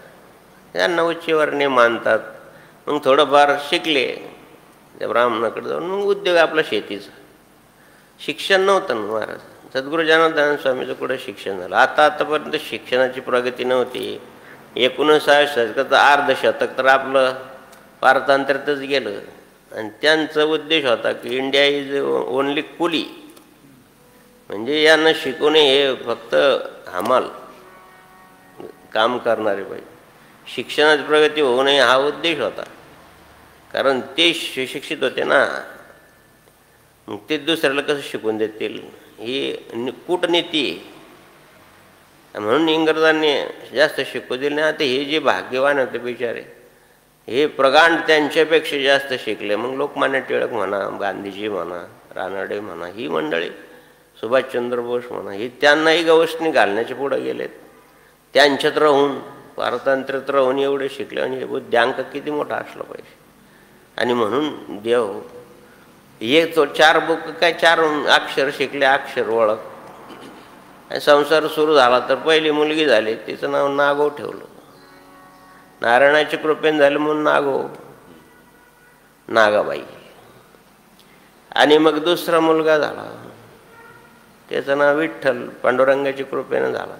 त्यांना उच्चवर्णीय मानतात. मग थोडंफार शिकले त्या ब्राह्मणाकडे जाऊन मग उद्योग आपला शेतीचा. शिक्षण नव्हतं ना महाराज. सद्गुरू जनार्दन स्वामीचं कुठं शिक्षण झालं? आतापर्यंत शिक्षणाची प्रगती नव्हती. 19 शतकाचं अर्धशतक तर आपलं पारतंत्र्यातच गेलं. आणि त्यांचा उद्देश होता की इंडिया इज ओनली कुली, म्हणजे यांना शिकवणे हे फक्त हमाल काम करणारे पाहिजे. शिक्षणाची प्रगती होऊ नये हा उद्देश होता. कारण ते शिक्षित होते ना, मग ते दुसऱ्याला कसं शिकवून देतील? ही कूटनीती. म्हणून इंग्रजांनी जास्त शिकवू दिले नाही. आता हे जे भाग्यवान होते बिचारे, हे प्रगांड त्यांच्यापेक्षा जास्त शिकले. मग लोकमान्य टिळक म्हणा, गांधीजी म्हणा, रानडे म्हणा, ही मंडळी, सुभाषचंद्र बोस म्हणा, ही त्यांनाही गवसणी घालण्याचे पुढे गेलेत. त्यांच्यात राहून, पारतंत्र्यात राहून एवढे शिकले. आणि बुद्ध्यांक किती मोठा असला पाहिजे. आणि म्हणून देव हे तो 4 बुक काय 4 अक्षर शिकले, अक्षर ओळख. आणि संसार सुरू झाला तर पहिली मुलगी झाली, तिचं नाव नागो ठेवलं. नारायणाची कृपेने झालं म्हणून नागो, नागाबाई. आणि मग दुसरा मुलगा झाला, त्याचं नाव विठ्ठल, पांडुरंगाची कृपेने झाला.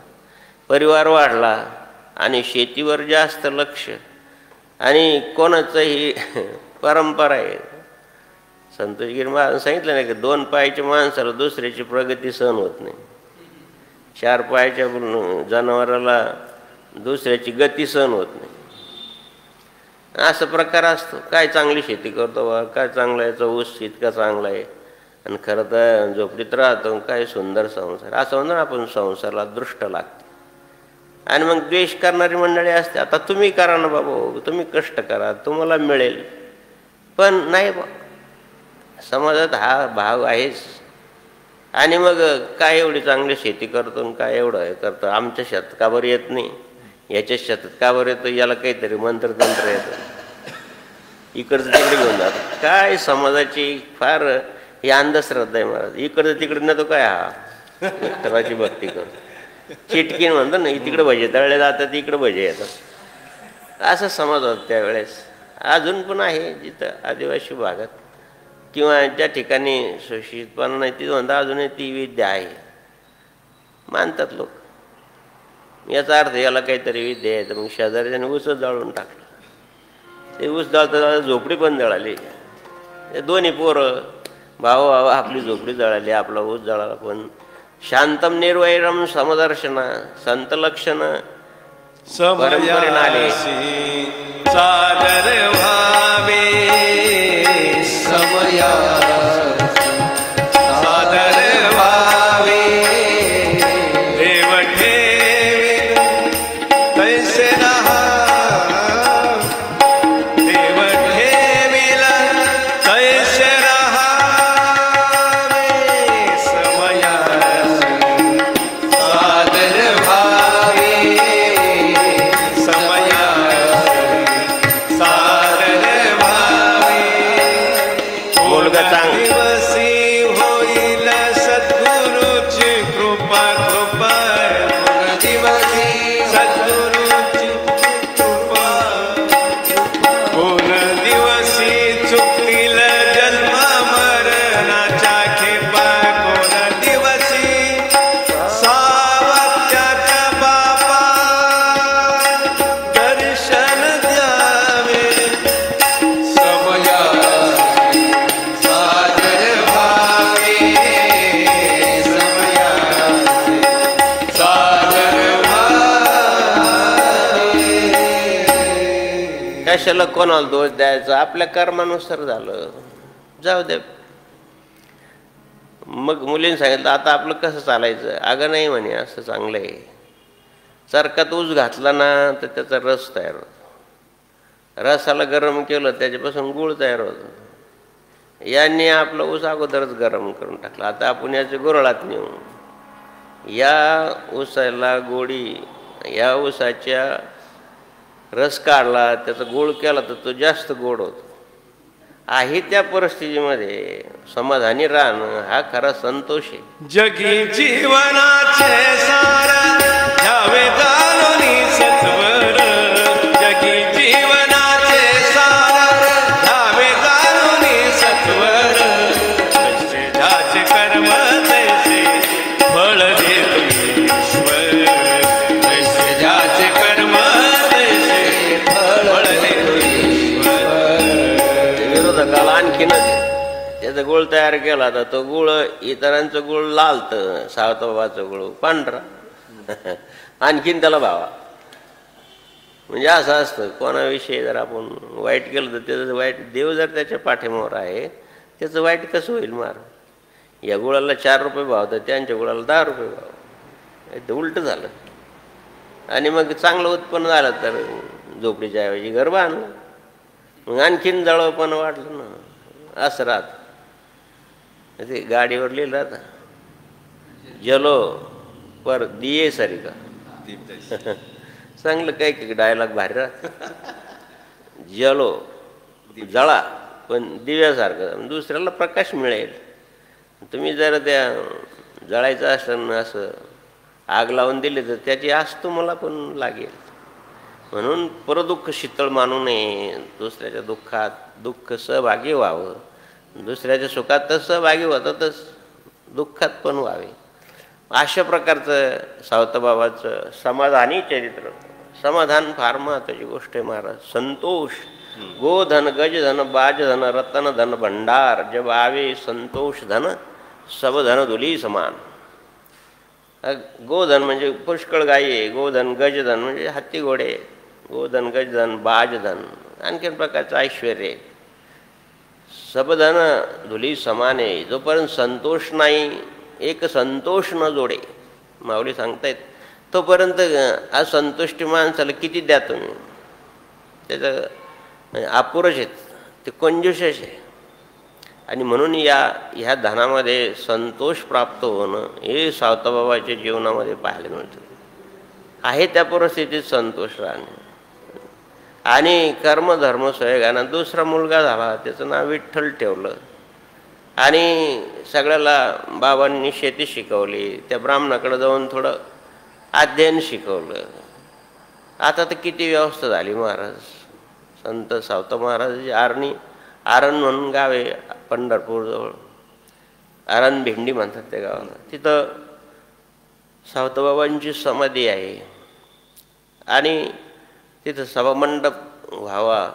परिवार वाढला आणि शेतीवर जास्त लक्ष. आणि कोणाचंही परंपरा आहे. संतोषगिरी महाराज सांगितलं नाही की 2 पायाच्या माणसाला दुसऱ्याची प्रगती सहन होत नाही, 4 पायाच्या जनावराला दुसऱ्याची गती सहन होत नाही. असं प्रकार असतो. काय चांगली शेती करतो बा, काय चांगला याचा ऊस इतका चांगला आहे, आणि खरं तर झोपडीत राहतो, काय सुंदर संसार. असं म्हणून आपण संसाराला दृष्ट लागते. आणि मग द्वेष करणारी मंडळी असते. आता तुम्ही करा ना बाबा, तुम्ही कष्ट करा, तुम्हाला मिळेल. पण नाही बा, समाजात हा भाव आहेच. आणि मग काय एवढी चांगली शेती करतो, काय एवढं हे करतो, आमच्या शेतात का बरं येत नाही, याच्या शेतात का बरं येतं, याला काहीतरी मंत्रतंत्र येतं, इकडचं तिकडे घेऊन जातं. काय समाजाची फार ही अंधश्रद्धा आहे महाराज. इकडचं तिकडे न तो काय हा विठ्ठलाची भक्ती करतो, चिटकीन म्हणतो ना, तिकडे भजे तळले जातात, इकडे भजे येतात. असं समाज होता त्यावेळेस. अजून पण आहे जिथं आदिवासी भागात किंवा ज्या ठिकाणी सुशिक्षितपणा नाही तिथं म्हणता अजूनही ती विद्या आहे, मानतात लोक. याचा अर्थ याला काहीतरी विद्या आहे. तर मग शेजाऱ्याने ऊसच जळून टाकलं. ते ऊस जळता झोपडी पण जळाली. ते दोन्ही पोरं भाऊ आपली झोपडी जळाली, आपला ऊस जळाला. पण शांतम निर्वैरम समदर्शन संत लक्षण परंपरेने आले. सागर भावे समया सादर भावे देव ठेवी कैसे रहा देव ठेविला कैसे कशाला कोणाला दोष द्यायचा, आपल्या कर्मानुसार झालं, जाऊ दे. मग मुलीने सांगितलं आता आपलं कसं चालायचं. अगं नाही म्हणे, असं चांगलं आहे, चरकात ऊस घातला ना तर त्याचा रस तयार होतो, रसाला गरम केलं त्याच्यापासून गुळ तयार होतो. यांनी आपलं ऊस अगोदरच गरम करून टाकलं, आता आपण याच्या गुरळात नेऊ. या ऊसाला गोडी, या ऊसाच्या रस काढला, त्याचा गोळ केला तर तो जास्त गोड होतो. आहे त्या परिस्थितीमध्ये समाधानी राहणं हा खरा संतोष आहे. जगी जीवनाचे सार घ्यावे जाणून सत्वर, जगी जीवनाचे सार घ्यावे जाणून सत्वर, जसे ज्याचे कर्म तैसे फळ देतो ईश्वर, जसे ज्याचे कर्म तैसे फळ देतो ईश्वर. विरोधकाला आणखीनच त्याचा गुळ तयार केला तर तो गुळ इतरांचं गुळ लालतं, सावतबाबाचं गुळ पांढरा, आणखीन त्याला भावा. म्हणजे असं असतं, कोणाविषयी जर आपण वाईट केलं तर त्याचं वाईट, देव जर त्याच्या पाठीमावर आहे त्याचं वाईट कसं होईल मार. या गुळाला 4 रुपये भाव तर त्यांच्या गुळाला 10 रुपये भाव, ते उलट झालं. आणि मग चांगलं उत्पन्न झालं तर झोपडीच्या ऐवजी घर बांधलं, मग आणखीन जळव पण वाटलं ना. असं राहत ते गाडीवर लिहिलं राहतं, जलो पर दिये सरी का. चांगलं काही काही डायलॉग भारी राहत. जलो जळा पण दिव्यासारखं, दुसऱ्याला प्रकाश मिळेल. तुम्ही जर त्या जळायचं असं असं आग लावून दिली तर त्याची आस तुम्हाला पण लागेल. म्हणून परदुःख शीतळ मानू नये, दुसऱ्याच्या दुःखात दुःख सहभागी व्हावं, दुसऱ्याच्या सुखात तर सहभागी होतातच, दुःखात पण व्हावे. अशा प्रकारचं सावतबाबाचं समाधानी चरित्र. समाधान फार महत्वाची गोष्ट आहे महाराज. संतोष, गोधन गजधन बाजधन रतन धन भंडार, जब आवे संतोष धन सब धन धुली समान. गोधन म्हणजे पुष्कळ गायी आहे, गोधन गजधन म्हणजे हत्ती घोडे, गोधन गजधन बाजधन आणखीन प्रकारचं ऐश्वर्य. सबधन धुली समाने, जोपर्यंत संतोष नाही, एक संतोष न जोडे, माऊली सांगतायत, तोपर्यंत असंतुष्टी माणसाला किती द्या तुम्ही, त्याचं अपुरच आहेत, ते कंजूसच आहे. आणि म्हणून ह्या धनामध्ये संतोष प्राप्त होणं हे सावताबाबाच्या जीवनामध्ये पाहायला मिळतं. आहे त्या परिस्थितीत संतोष राहणे. आणि कर्मधर्म सहयोगानं दुसरा मुलगा झाला, त्याचं नाव विठ्ठल ठेवलं. आणि सगळ्याला बाबांनी शेती शिकवली, त्या ब्राह्मणाकडे जाऊन थोडं अध्ययन शिकवलं. आता तर किती व्यवस्था झाली महाराज. संत सावता महाराज आरण म्हणून गाव आहे पंढरपूरजवळ, आरण भेंडी म्हणतात त्या गावाला. तिथं सावताबाबांची समाधी आहे. आणि तिथं सभामंडप व्हावा,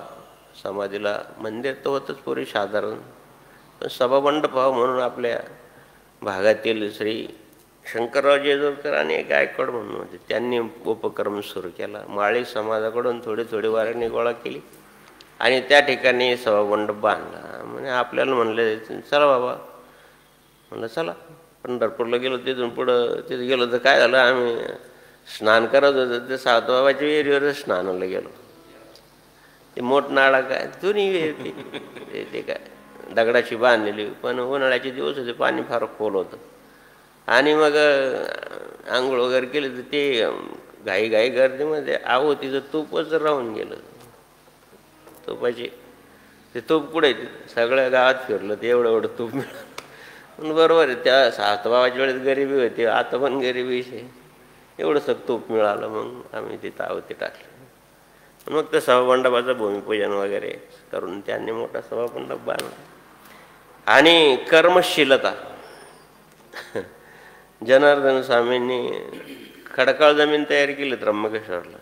समाधीला मंदिर तर होतंच पूर्वी साधारण, पण सभामंडप व्हावं म्हणून आपल्या भागातील श्री शंकरराव जेजूरकर आणि एक गायकवाड म्हणून होते, त्यांनी उपक्रम सुरू केला. माळी समाजाकडून थोडी थोडी वारणी गोळा केली आणि त्या ठिकाणी सभामंडप बांधला. म्हणजे आपल्याला म्हणले चला बाबा, म्हणलं चला. पंढरपूरला गेलो, तिथून पुढं तिथं गेलो तर काय झालं, आम्ही स्नान करत होतो, ते सावताबाबाच्या विहिरीवरच स्नानाला गेलो. ते मोठनाळा काय जुनी विहीर, ते काय दगडाची बांधलेली, पण उन्हाळ्याचे दिवस होते, पाणी फार खोल होतं. आणि मग आंघोळ वगैरे केली तर ते घाई गर्दीमध्ये आहो तिथं तूपच राहून गेलं. तुपाची ते तूप कुठे सगळ्या गावात फिरलं, ते एवढं तूप मिळालं. बरोबर आहे, त्या सावताबाबाच्या वेळेस गरिबी होती, आता पण गरिबीच आहे. एवढंसं तूप मिळालं, मग आम्ही तिथं आवती टाकलं. मग त्या सभामंडपाचं भूमिपूजन वगैरे करून त्यांनी मोठा सभामंडप बांधला. आणि कर्मशीलता, जनार्दन स्वामींनी खडकाळ जमीन तयार केली त्र्यंबकेश्वरला.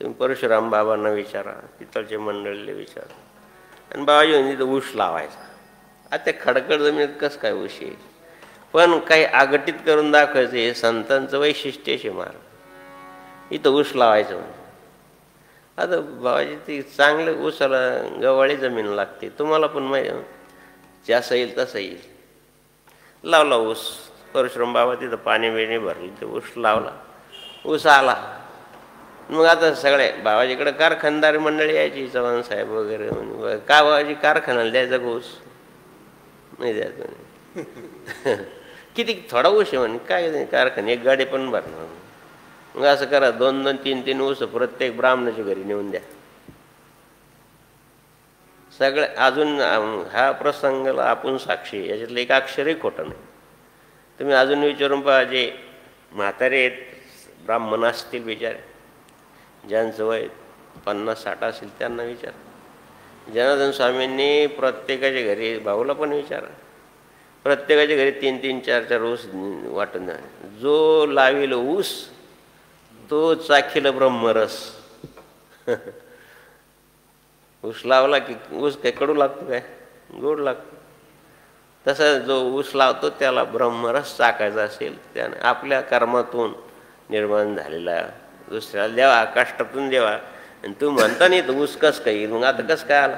तुम्ही परशुराम बाबांना विचारा, तिथलचे मंडळीला विचारा. आणि बाबा येऊन तिथं ऊस लावायचा. आता त्या खडकाळ जमिनीत कसं काय ऊस येईल, पण काही आगटीत करून दाखवायचं, हे संतांचं वैशिष्ट्यचे मार्ग. इथं ऊस लावायचं म्हणजे आता बाबाजी ती चांगलं ऊसाला गव्हाळी जमीन लागते, तुम्हाला पण माहिती जसं येईल तसं येईल. लावला ऊस, परशुराम बाबा तिथं पाणी बिणी भरलं, ते ऊस लावला, ऊस आला. मग आता सगळे बाबाजीकडे कारखानदारी मंडळी यायची, चव्हाण साहेब वगैरे, म्हणजे का बाबाजी कारखान्याला द्यायचा ऊस नाही द्यायचं. किती थोडा ऊस आहे म्हणे, काय कारखाने एक गाडी पण भरणार. मग असं करा, 2-2, 3-3 ऊस प्रत्येक ब्राह्मणाच्या घरी नेऊन द्या. सगळे अजून हा प्रसंगाला आपण साक्षी, याच्यातलं एक अक्षरही खोटं नाही. तुम्ही अजून विचारून पहा, जे म्हातारे आहेत ब्राह्मण असतील बिचारे, ज्यांचं वय 50-60 असेल त्यांना विचार. जनार्दन स्वामींनी प्रत्येकाच्या घरी, भाऊला पण विचारा, प्रत्येकाच्या घरी 3-3, 4-4 ऊस वाटून द्या. जो लावील ऊस तो चाखील ब्रह्मरस. ऊस लावला की ऊस काय कडू लागतो, काय गोड लागतो. तसं जो ऊस लावतो त्याला ब्रह्मरस चाकायचा असेल, त्याने आपल्या कर्मातून निर्माण झालेला दुसऱ्याला द्यावा, कष्टातून द्यावा. आणि तू म्हणता नाही तर ऊस कस काय येईल, मग आता कसं काय आला.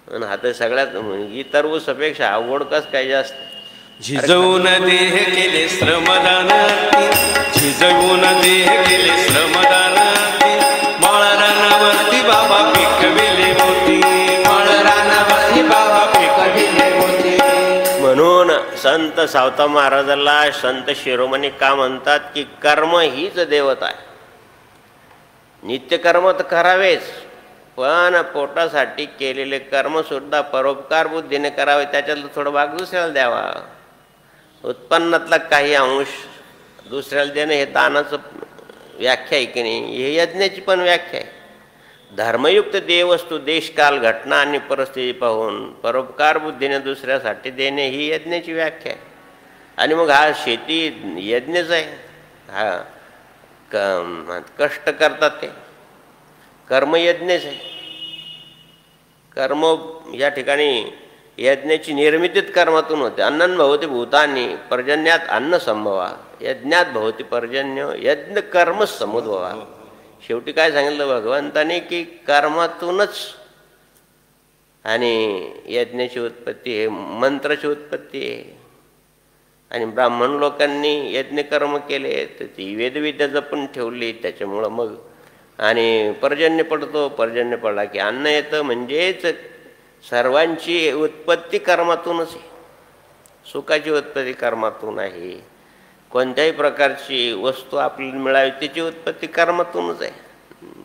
आणि हा तर सगळ्यात इतर ऊसापेक्षा आवड कस काय जास्त. झिजवून देह केले श्रमदान, झिजवून देह केले श्रमदान, माळरानावरती बाबा पिकविले मोती, माळरानावरती बाबा पिकविले मोती. म्हणून संत सावता महाराजाला संत शिरोमणी का म्हणतात की कर्म हीच देवता आहे. नित्यकर्म तर करावेच, पण पोटासाठी केलेले कर्म सुद्धा परोपकार बुद्धीने करावे, त्याच्यातलं थोडं भाग दुसऱ्याला द्यावा. उत्पन्नातला काही अंश दुसऱ्याला देणं हे दानाचं व्याख्या आहे की नाही, हे यज्ञाची पण व्याख्या आहे. धर्मयुक्त देववस्तू देशकाल घटना आणि परिस्थिती पाहून परोपकार बुद्धीने दुसऱ्यासाठी देणे ही यज्ञाची व्याख्या आहे. आणि मग हा शेती यज्ञच आहे. हा कष्ट करतात ते कर्मयज्ञच आहे. कर्म या ठिकाणी यज्ञाची निर्मितीच कर्मातून होते. अन्नन भवती भूतानी पर्जन्यात अन्न संभवा, यज्ञात भवती पर्जन्य यज्ञ कर्म समुद्भवा. शेवटी काय सांगितलं भगवंताने की कर्मातूनच आणि यज्ञाची उत्पत्ती आहे, मंत्राची उत्पत्ती आहे. आणि ब्राह्मण लोकांनी यज्ञकर्म केले तर ती वेदविद्या जपून ठेवली, त्याच्यामुळं मग आणि पर्जन्य पडतो. पर्जन्य पडला की अन्न येतं. म्हणजेच सर्वांची उत्पत्ती कर्मातूनच आहे. सुखाची उत्पत्ती कर्मातून आहे. कोणत्याही प्रकारची वस्तू आपल्याला मिळावी त्याची उत्पत्ती कर्मातूनच आहे.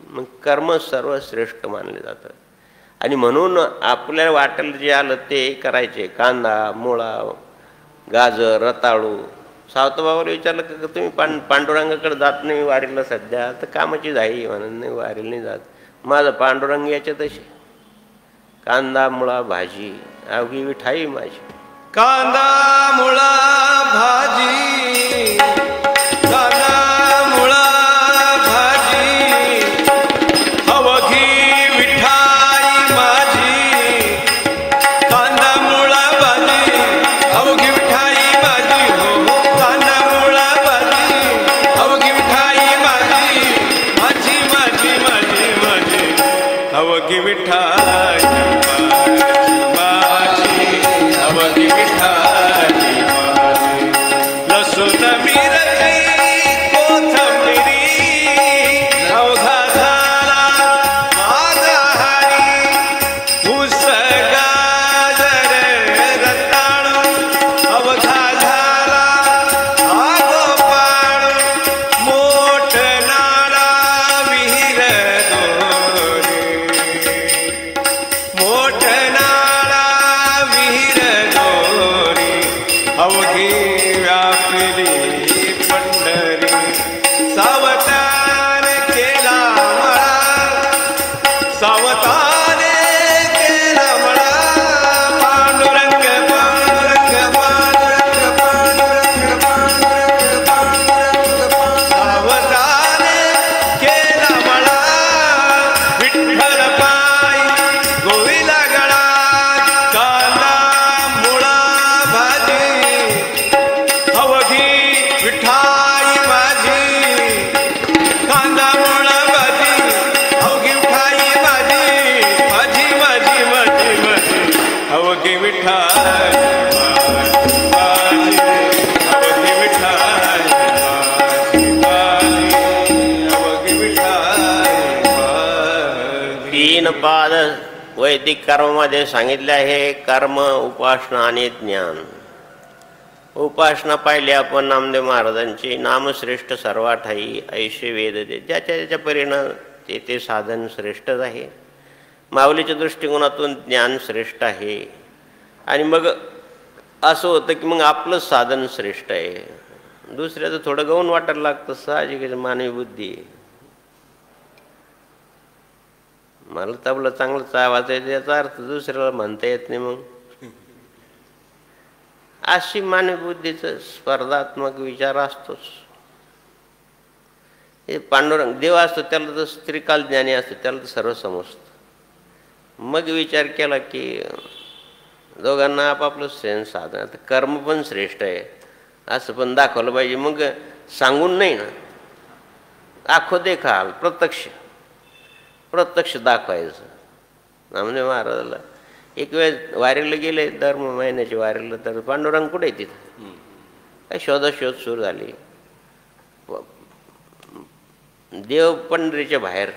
मग कर्म सर्वश्रेष्ठ मानले जातं. आणि म्हणून आपल्याला वाटेल जे आलं ते करायचे. कांदा, मुळा, गाजर, रताळू. सावताबाबाला विचारलं की तुम्ही पांडुरंगाकडे जात नाही वारीला सध्या, तर कामाची जाई म्हणून नाही वारीला नाही जात. माझं पांडुरंग याच्यातशी कांदा मुळा भाजी अवघी विठाई माझी. कांदा मुळा भाजी, कांदा मुळा भाजी, अवघी विठाई माझी. कांदा मुळा भाजी, अवघी विठाई माझी. हो कांदा मुळा भाजी, अवघी विठाई माझी. माझी माझी माझी माझी अवघी विठाई माझी, अवघी विठाई माझी. लसूण पाद वैदिक कर्मामध्ये सांगितले आहे कर्म, उपासना आणि ज्ञान. उपासना पाहिली आपण नामदेव महाराजांची, नामश्रेष्ठ सर्वा ठाई ऐशे वेद दे, ज्याच्या ज्याच्या परीनं ते साधन श्रेष्ठच आहे. माऊलीच्या दृष्टिकोनातून ज्ञान श्रेष्ठ आहे. आणि मग असं होतं की मग आपलंच साधन श्रेष्ठ आहे. दुसऱ्याचं थोडं गौण वाटायला लागतं, साहजिक मानवी बुद्धी. मला तबला चांगलं वाचायचं याचा अर्थ दुसऱ्याला म्हणता येत नाही. मग अशी मानवी बुद्धीचं स्पर्धात्मक विचार असतोच. हे पांडुरंग देव असतो त्याला तर त्रिकाल ज्ञानी असतो, त्याला तर सर्व समजतं. मग विचार केला की दोघांना आपापलं श्रेष्ठ साधन, आता कर्म पण श्रेष्ठ आहे असं पण दाखवलं पाहिजे. मग सांगून नाही ना, आखो देखाल, प्रत्यक्ष दाखवायचं. नामदेव महाराजाला एक वेळ वारीला गेले, दर महिन्याची वारीला, तर पांडुरंग कुठे आहे तिथं, काय शोधाशोध सुरू झाली. देव पंढरीच्या बाहेर.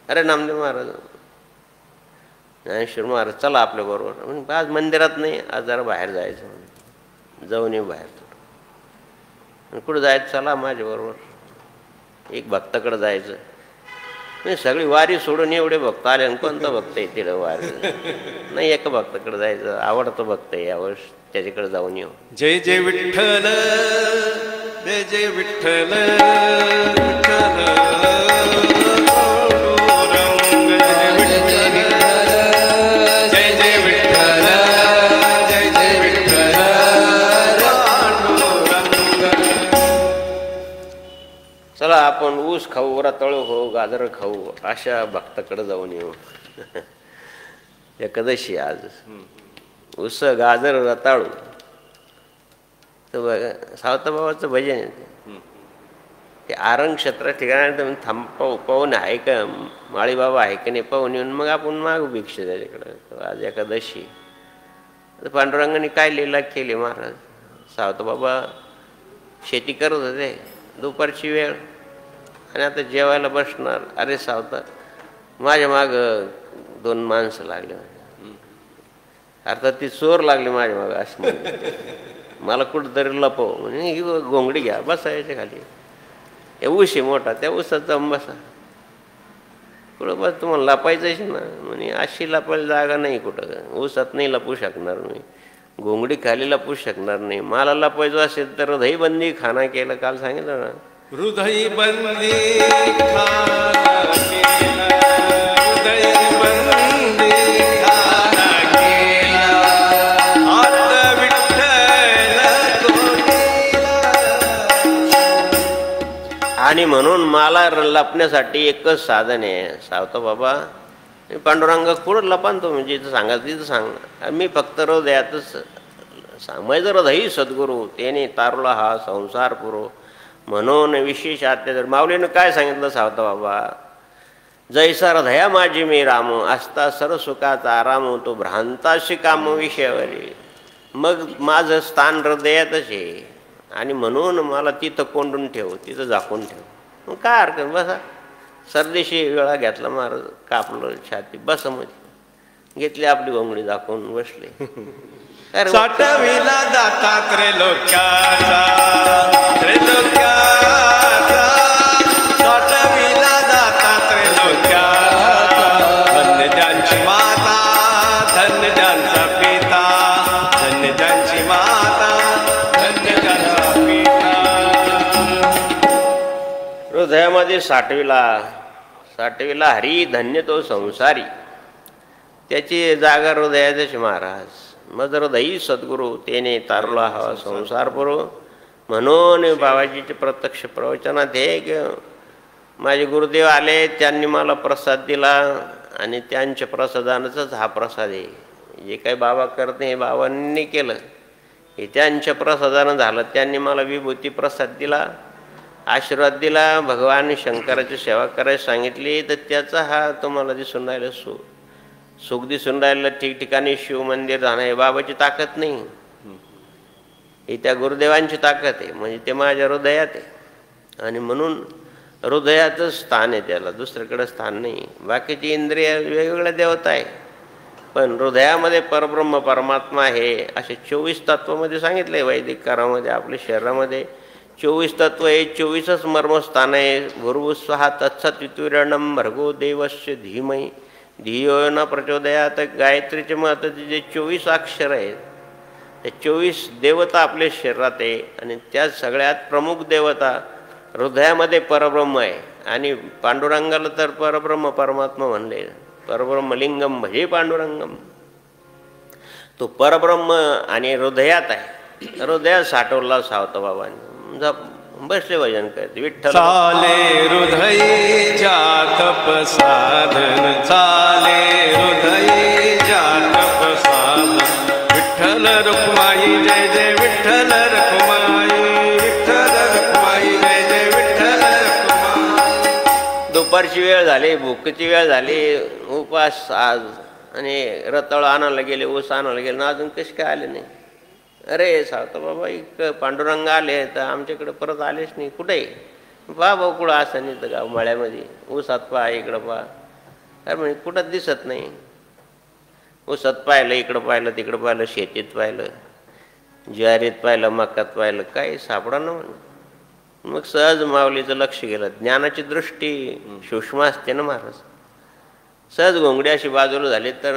अरे नामदेव महाराज, ज्ञानेश्वर महाराज चला आपल्याबरोबर. म्हणजे आज मंदिरात नाही, आज जरा बाहेर जायचं. जाऊन येऊ बाहेर थोडं. कुठं जायचं, चला माझ्याबरोबर. एक भक्ताकडे जायचं. म्हणजे सगळी वारी सोडून एवढे भक्त आले, आणि कोणता भक्त आहे तिला वारी नाही, एका भक्ताकडे जायचं. आवडतं भक्त आहे यावर्ष, त्याच्याकडे जाऊन येऊ. जय जय विठ्ठल, जय जय विठ्ठल, चला आपण ऊस खाऊ, रताळू खाऊ, गाजर खाऊ, अशा भक्ताकडे जाऊन येऊ. एकादशी आज. ऊस, गाजर, रताळू. तर बघा सावताबाबाचं भजन आहे ते. आरंग क्षेत्र ठिकाणी पाहून आहे का, माळीबाबा आहे का नाही पाहून येऊन मग आपण मागू भिक्षा त्याच्याकडं. आज एकादशी. पांडुरंगाने काय लीला केली महाराज. सावताबाबा शेती करत होते, दुपारची वेळ, आणि आता जेवायला बसणार. अरे सावता, माझ्या माग 2 माणसं लागले. अर्थात ती चोर लागली माझ्या माग. अशी मला कुठंतरी लपव म्हणजे ही घोंगडी घ्या, बसा याच्या खाली. हे ऊस आहे मोठा, त्या ऊसात जाऊन बसा. कुठं बस, तुम्हाला लपायचंच ना. म्हणजे अशी लपायला जागा नाही कुठं. ऊसात नाही लपू शकणार मी, घोंगडी खाली लपू शकणार नाही. मला लपायचं असेल तर दहीबंदी खाना केलं, काल सांगितलं ना. हृदय बंदी खाना केला, हृदय बंदी खाना केला, हात विठ्ठल आणि म्हणून मला लपण्यासाठी एकच साधन आहे. सावता बाबा पांडुरंग कुठं लपान तो, म्हणजे इथं सांगा तिथं सांग. मी फक्त हृदयातच सांग. जर हृदयी सद्गुरू त्याने तारुला हा संसार पुरो, म्हणून विशेष अत्याचार. माऊलीनं काय सांगितलं सावता बाबा, जैसा हृदया माझी मी राम, असता सर्व सुखाचा आराम, तो भ्रांताशी काम विषयावरी. मग माझं स्थान हृदयातच आहे, आणि म्हणून मला तिथं कोंडून ठेव, तिथं झाकून ठेव. मग काय हरकत, बसा. सरदेशी वेळा घेतला महाराज, कापलं छाती, बस मध्ये घेतली आपली घोंगडी दाखवून बसले. साठविला दाता त्रिलोक्याचा, त्रिलोक्याचा, साठविला दाता त्रिलोक्याचा. धन्य ज्यांची माता, धन्य ज्यांचा पिता, धन्य ज्यांची माता, धन्य ज्यांचा पिता. हृदयामध्ये साठविला हरी, धन्य तो संसारी. त्याची जागा हृदयातच महाराज. मग हृदयी सद्गुरू त्याने तारला हा संसार पुरो. म्हणून बाबाजीचे प्रत्यक्ष प्रवचनात हे की माझे गुरुदेव आले, त्यांनी मला प्रसाद दिला, आणि त्यांच्या प्रसादानंच हा प्रसाद आहे. जे काही बाबा करते हे बाबांनी केलं, हे त्यांच्या प्रसादानं झालं. त्यांनी मला विभूती प्रसाद दिला, आशीर्वाद दिला, भगवान शंकराची सेवा करायला सांगितली, तर त्याचा हा तुम्हाला दिसून राहिला सुख दिसून राहिलं. ठिकठिकाणी शिवमंदिर जाणं हे बाबाची ताकद नाही, ही त्या गुरुदेवांची ताकद आहे. म्हणजे ते माझ्या हृदयात आहे. आणि म्हणून हृदयाचं स्थान आहे त्याला, दुसरीकडे स्थान नाही. बाकीची इंद्रिय वेगवेगळ्या देवता आहे, पण हृदयामध्ये परब्रह्म परमात्मा आहे. असे 24 तत्वामध्ये सांगितले वैदिक काळामध्ये. आपल्या शरीरामध्ये 24 तत्व आहे, 24च मर्मस्थान आहे. भूर्भुस्वः तत्सवितुर्वरेण्यं भर्गो देवस्य धीमहि धियो न प्रचोदयात. गायत्रीचे महत्त्वाचे जे 24 अक्षर आहेत, ते 24 देवता आपल्या शरीरात आहे. आणि त्या सगळ्यात प्रमुख देवता हृदयामध्ये परब्रह्म आहे. आणि पांडुरंगाला तर परब्रह्म परमात्मा म्हणले. परब्रह्मलिंगम भजे पांडुरंगम. तो परब्रह्म आणि हृदयात आहे. हृदयात साठवला सावता बाबांनी. बसले भजन करते विठ्ठल. चाले हृदय जातप साधन, चाले हृदय जातप साधन. विठ्ठल रुक्माई जय जय विठ्ठल रुक्माई, विठ्ठल रुक्माई जय जय विठ्ठल रुक्माई. दुपारची वेळ झाली, भूकची वेळ झाली, उपास आज. आणि रताळ आणायला गेले, ऊस आणायला गेले ना, अजून कसे काय आले नाही. अरे सावता बाबा इकडं पांडुरंग आले तर आमच्याकडे परत आलेच नाही. कुठे भाऊ कुठं असं नाही तर गाव मळ्यामध्ये ऊसात पहा, इकडं पहा. अरे म्हणजे कुठं दिसत नाही. ऊसात पाहिलं, इकडं पाहिलं, तिकडं पाहिलं, शेतीत पाहिलं, ज्वारीत पाहिलं, मकात पाहिलं, काही सापडा ना म्हणून. मग सहज माऊलीचं लक्ष गेलं. ज्ञानाची दृष्टी सूक्ष्म असते ना महाराज. सहज घोंगडी अशी बाजूला झाली तर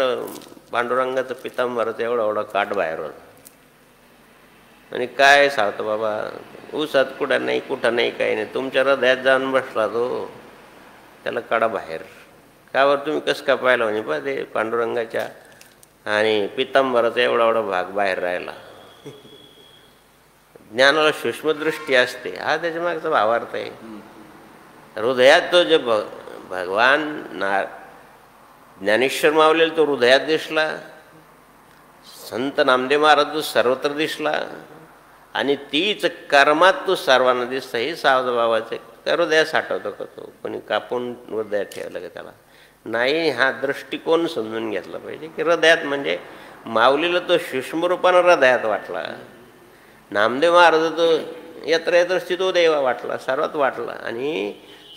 पांडुरंगाचं पितांबराचं एवढा एवढा काठ बाहेर होता. आणि काय सावता बाबा ऊसात कुठं नाही, कुठं नाही, काही नाही. तुमच्या हृदयात जाऊन बसला तो, त्याला काढा बाहेर. कावर तुम्ही कसं का पाहिलं म्हणजे पहा ते पांडुरंगाच्या आणि पितांबराचा एवढा एवढा भाग बाहेर राहिला. ज्ञानाला सूक्ष्मदृष्टी असते, हा त्याच्या मागचा भावार्थ आहे. हृदयात तो जे भगवान ज्ञानेश्वर मावलेला तो हृदयात दिसला. संत नामदेव महाराज तो सर्वत्र दिसला. आणि तीच कर्मात तो सर्वांना दिसतं. हे सावधा बाबाचे हृदयात साठवतो का तो, कोणी कापून हृदयात ठेवलं का त्याला नाही. हा दृष्टिकोन समजून घेतला पाहिजे की हृदयात म्हणजे माऊलीला तो सूक्ष्मरूपानं हृदयात वाटला. नामदेव महाराज तो यत्र यत्र स्थितो देवा वाटला, सर्वात वाटला. आणि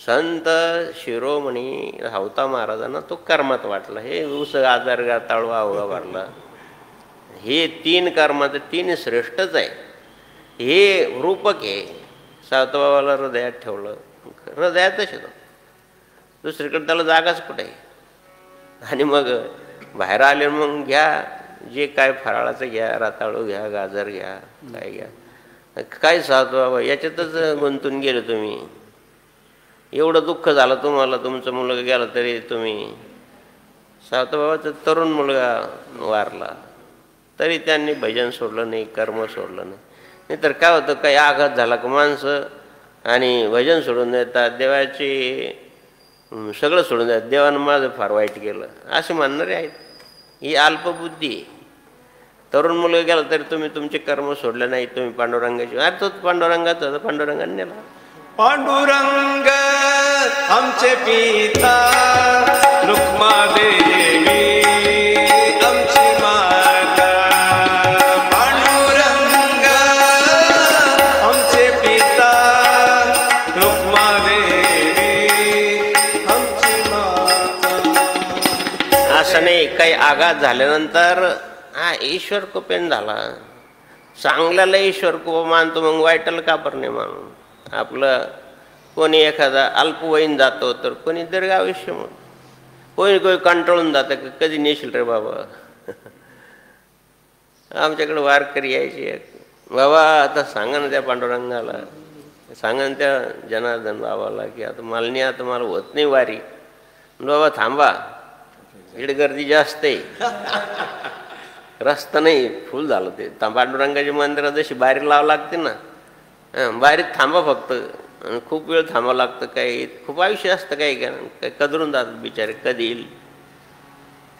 संत शिरोमणी हावता महाराजांना तो कर्मात वाटला. हे ऊस आजार ताळवा अवघा वाटला. हे 3 कर्माचं 3 श्रेष्ठच आहे. हे रूपक आहे. सावताबाबाला हृदयात ठेवलं, हृदयातच येतो, दुसरीकडे त्याला जागाच कुठे आहे. आणि मग बाहेर आले मग घ्या जे काय फराळाचं घ्या, राताळू घ्या, गाजर घ्या, काय घ्या. काय सावताबाबा याच्यातच गुंतून गेले तुम्ही. एवढं दुःख झालं तुम्हाला, तुमचं मुलगा गेला तरी तुम्ही. सावताबाबाचा तरुण मुलगा वारला तरी त्यांनी भजन सोडलं नाही, कर्म सोडलं नाही. नाहीतर काय होतं, काही आघात झाला का माणसं आणि भजन सोडून देतात, देवाची सगळं सोडून देतात. देवानं माझं फार वाईट केलं असे म्हणणारे आहेत. ही अल्पबुद्धी आहे. तरुण मुलगा गेला तरी तुम्ही तुमचे कर्म सोडले नाही, तुम्ही पांडुरंगाची. अरे तोच पांडुरंगाचा होता, पांडुरंगाने नेला. पांडुरंग आमचे पिता, रुक्मा देवी आमची माता. पांडुरंग आमचे पिता, रुक्मा देवी आमची माता. असं नाही काही आघात झाल्यानंतर हा ईश्वर कृपेन झाला. चांगल्याला ईश्वर कृपा मानतो, मग वाईटाला का बरं नाही मानून. आपलं कोणी एखादा अल्पवयीन जातो तर कोणी दीर्घ आयुष्य म्हणून, कोणी कंटाळून जातं कधी नेशील रे बाबा. आमच्याकडे वारकरी यायची, बाबा आता सांगा ना त्या पांडुरंगाला, सांगा ना त्या जनार्दन बाबाला की आता मला नाही, आता मला होत नाही वारी. बाबा थांबा, इकडे गर्दी जास्त आहे, रस्ता नाही, फुल झालं ते. पांडुरंगाची मंदिरात जशी बाहेर लावावं लागते ना, बाहेरीत थांबा फक्त. खूप वेळ थांबावं लागतं, काही खूप आयुष्य असतं, काही काही कदरून जातात बिचारे. कधी येईल,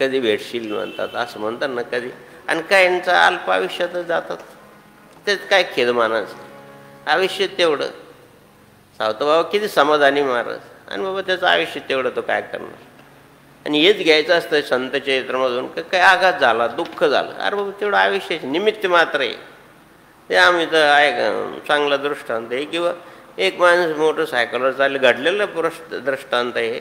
कधी भेटशील म्हणतात, असं म्हणतात ना कधी. आणि काहींचं अल्प आयुष्यातच जातात, तेच काय खेद मानाचं. आयुष्य तेवढं. सावता बाबा किती समाधानी महाराज. आणि बाबा त्याचं आयुष्य तेवढं, तो काय करणार. आणि हेच घ्यायचं असतं संत चरित्रामधून, काय आघात झाला, दुःख झालं, अरे बाबा तेवढं आयुष्याचे निमित्त मात्र आहे. ते आम्ही तर आहे का चांगला दृष्टांत आहे. किंवा एक माणूस मोटरसायकलवर चालले, घडलेलं दृष्टांत आहे.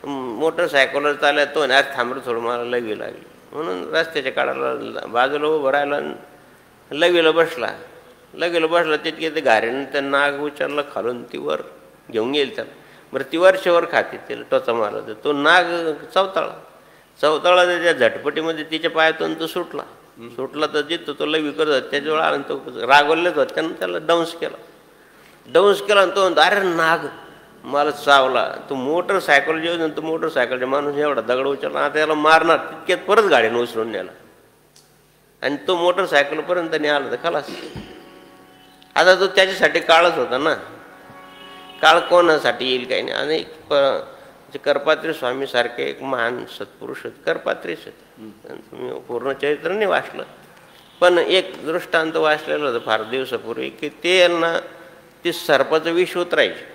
मोटरसायकलवर चालला, तो ना थांबलं थोडं, मला लवी लागली म्हणून रस्त्याच्या काढायला बाजूला उभं राहिला, लगेला बसला. तितके ते घारीनं त्या नाग उचलला खालून, ती वर घेऊन गेल त्याला. बरं ती वरच्यावर खाते, त्याला टोचा मारला तर तो नाग चवताळा त्याच्या झटपटीमध्ये तिच्या पायातून तो सुटला तर जिथं तो लवी करत होता त्याच्यावर आला, तो रागवलेच होता. त्यानं त्याला डाऊन्स केला आणि तो म्हणतो, अरे नाग मला चावला. तो मोटरसायकल जेव्हा तो मोटरसायकलचा माणूस एवढा दगड उचलला, आता त्याला मारणार, तितक्यात परत गाडीनं उचलून नेला आणि तो मोटरसायकलपर्यंत नाही आला तर खलास. आता तो त्याच्यासाठी काळच होता ना. काळ कोणासाठी येईल काही नाही. आणि करपात्री स्वामी सारखे एक महान सत्पुरुष आहेत, करपात्रीच आहेत. तुम्ही पूर्ण चरित्र नाही वाचलं, पण एक दृष्टांत वाचलेलं होतं फार दिवसापूर्वी, की ते यांना ते सर्पाचं विष उतरायचे,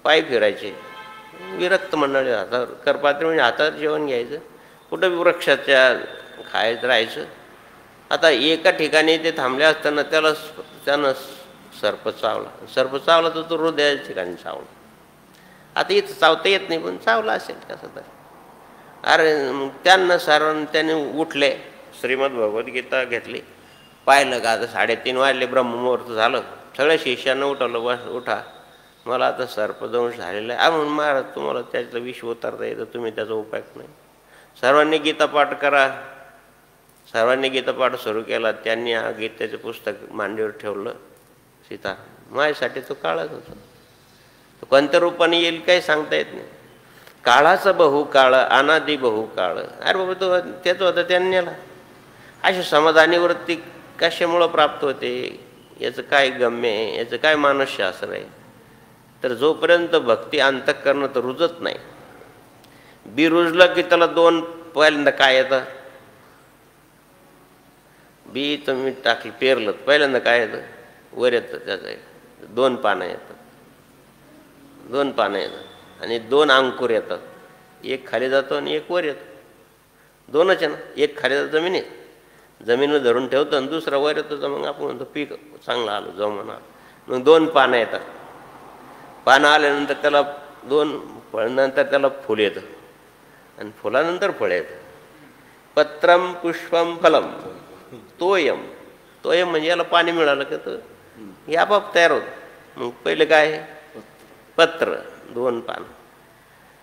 पाय फिरायचे, विरक्त मंडळी हातावर. करपात्री म्हणजे हातात जेवण घ्यायचं, कुठं वृक्षाच्या खायचं राहायचं. आता एका ठिकाणी ते थांबले असताना त्यानं सर्प चावला तर तो हृदयाच्या ठिकाणी चावला. आता इथं चावता येत नाही, पण चावला असेल कसं तर. अरे त्यांना सर्वांना त्याने उठले, श्रीमद भगवद्गीता घेतली, पाहिलं का आता 3:30 वाजले, ब्रह्ममुहूर्त झालं. सगळ्या शिष्यांना उठवलं, बस उठा, मला आता सर्पदंश झालेला आहे. म्हणून महाराज तुम्हाला त्याचं विष उतरता येतं, तुम्ही त्याचा उपाय नाही. सर्वांनी गीतापाठ करा. सर्वांनी गीतापाठ सुरू केला. त्यांनी गीतेचं पुस्तक मांडीवर ठेवलं. सीता माझ्यासाठी तो काळच होता, तो कोणत्या रूपाने येईल काही सांगता येत नाही. काळाचा बहुकाळ, अनादि बहुकाळ. अरे बाबा तो त्याच होता, त्यांनी नेला. अशी समाधानी वृत्ती कशामुळं प्राप्त होते, याचं काय गम्य आहे, याचं काय मानसशास्त्र आहे. तर जोपर्यंत भक्ती अंतःकरण तर रुजत नाही. बी रुजलं की त्याला दोन पहिल्यांदा काय येतं, बी तुम्ही टाकली पेरलं पहिल्यांदा काय येतं, वर येतं, त्याचं 2 पानं येतात, 2 पानं येतात आणि 2 अंकुर येतात. एक खाली जातो आणि एक वर येतो. 2च आहे ना. एक खाली जातो जमिनीवर धरून ठेवतो आणि दुसरा वर येतो, तर मग आपण म्हणतो पीक चांगलं आलं, जाऊ म्हणा. मग 2 पानं येतात. पानं आल्यानंतर त्याला 2 फळानंतर त्याला फुल येतं आणि फुलानंतर फळ येतं. पत्रम पुष्पम फलम तोयम. म्हणजे याला पाणी मिळालं का तर हे आपोआप तयार होतं. मग पहिलं काय, पत्र, 2 पानं.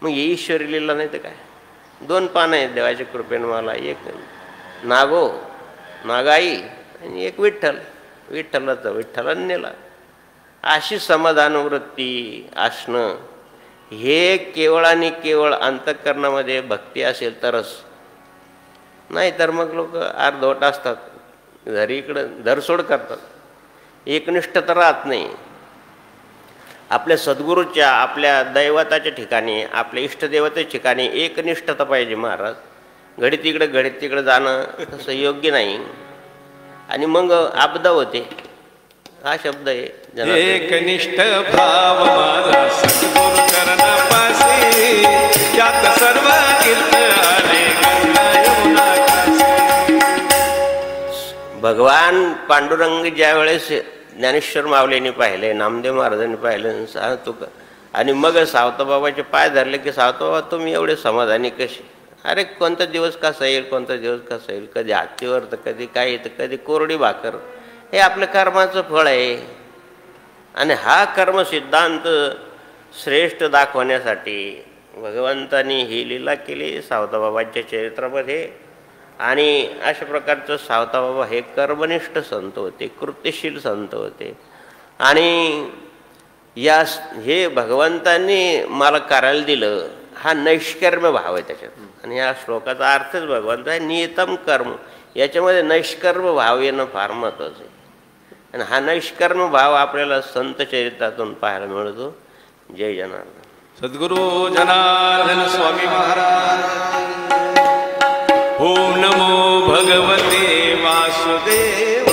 मग हे ईश्वरी लीला नाही तर काय, 2 पानं आहेत देवाच्या कृपेनं मला. एक नागाई आणि एक विठ्ठलानं नेला. अशी समाधान वृत्ती असणं हे केवळ आणि केवळ अंतःकरणामध्ये भक्ती असेल तरच. नाही तर मग लोक अर्धवट असतात, घरी इकडं धरसोड करतात, एकनिष्ठता राहत नाही. आपल्या सद्गुरूच्या, आपल्या दैवताच्या ठिकाणी, आपल्या इष्टदेवतेच्या ठिकाणी एकनिष्ठता पाहिजे महाराज. घडीत तिकडं जाणं तसं योग्य नाही. आणि मग आपदा होते. हा शब्द आहे, एकनिष्ठ भाव माझा सद्गुरु चरणापाशी, त्यात सर्व तीर्थ आले गंगा यमुना काशी. भगवान पांडुरंग ज्या वेळेस ज्ञानेश्वर माऊलीने पाहिले, नामदेव महाराजांनी पाहिलं, सांगतो का, आणि मग सावताबाबाचे पाय धरले की सावताबाबा तुम्ही एवढे समाधानी कसे. अरे कोणता दिवस कसा येईल, कधी हातीवर तर कधी काय, तर कधी कोरडी भाकर. हे आपल्या कर्माचं फळ आहे. आणि हा कर्म सिद्धांत श्रेष्ठ दाखवण्यासाठी भगवंतानी ही लीला केली सावताबाबांच्या चरित्रामध्ये. आणि अशा प्रकारचं सावताबाबा हे कर्मनिष्ठ संत होते, कृत्यशील संत होते. आणि हे भगवंतांनी मला करायला दिलं, हा नैष्कर्म्य भाव आहे त्याच्यात. आणि या श्लोकाचा अर्थच भगवंत आहे नियतम कर्म. याच्यामध्ये नैष्कर्म भाव येणं फार महत्त्वाचं आहे. आणि हा नैष्कर्म भाव आपल्याला संत चरित्रातून पाहायला मिळतो. जय जनार्दन. सद्गुरु जनार्दन स्वामी महाराज. ओम नमो भगवते वासुदेव.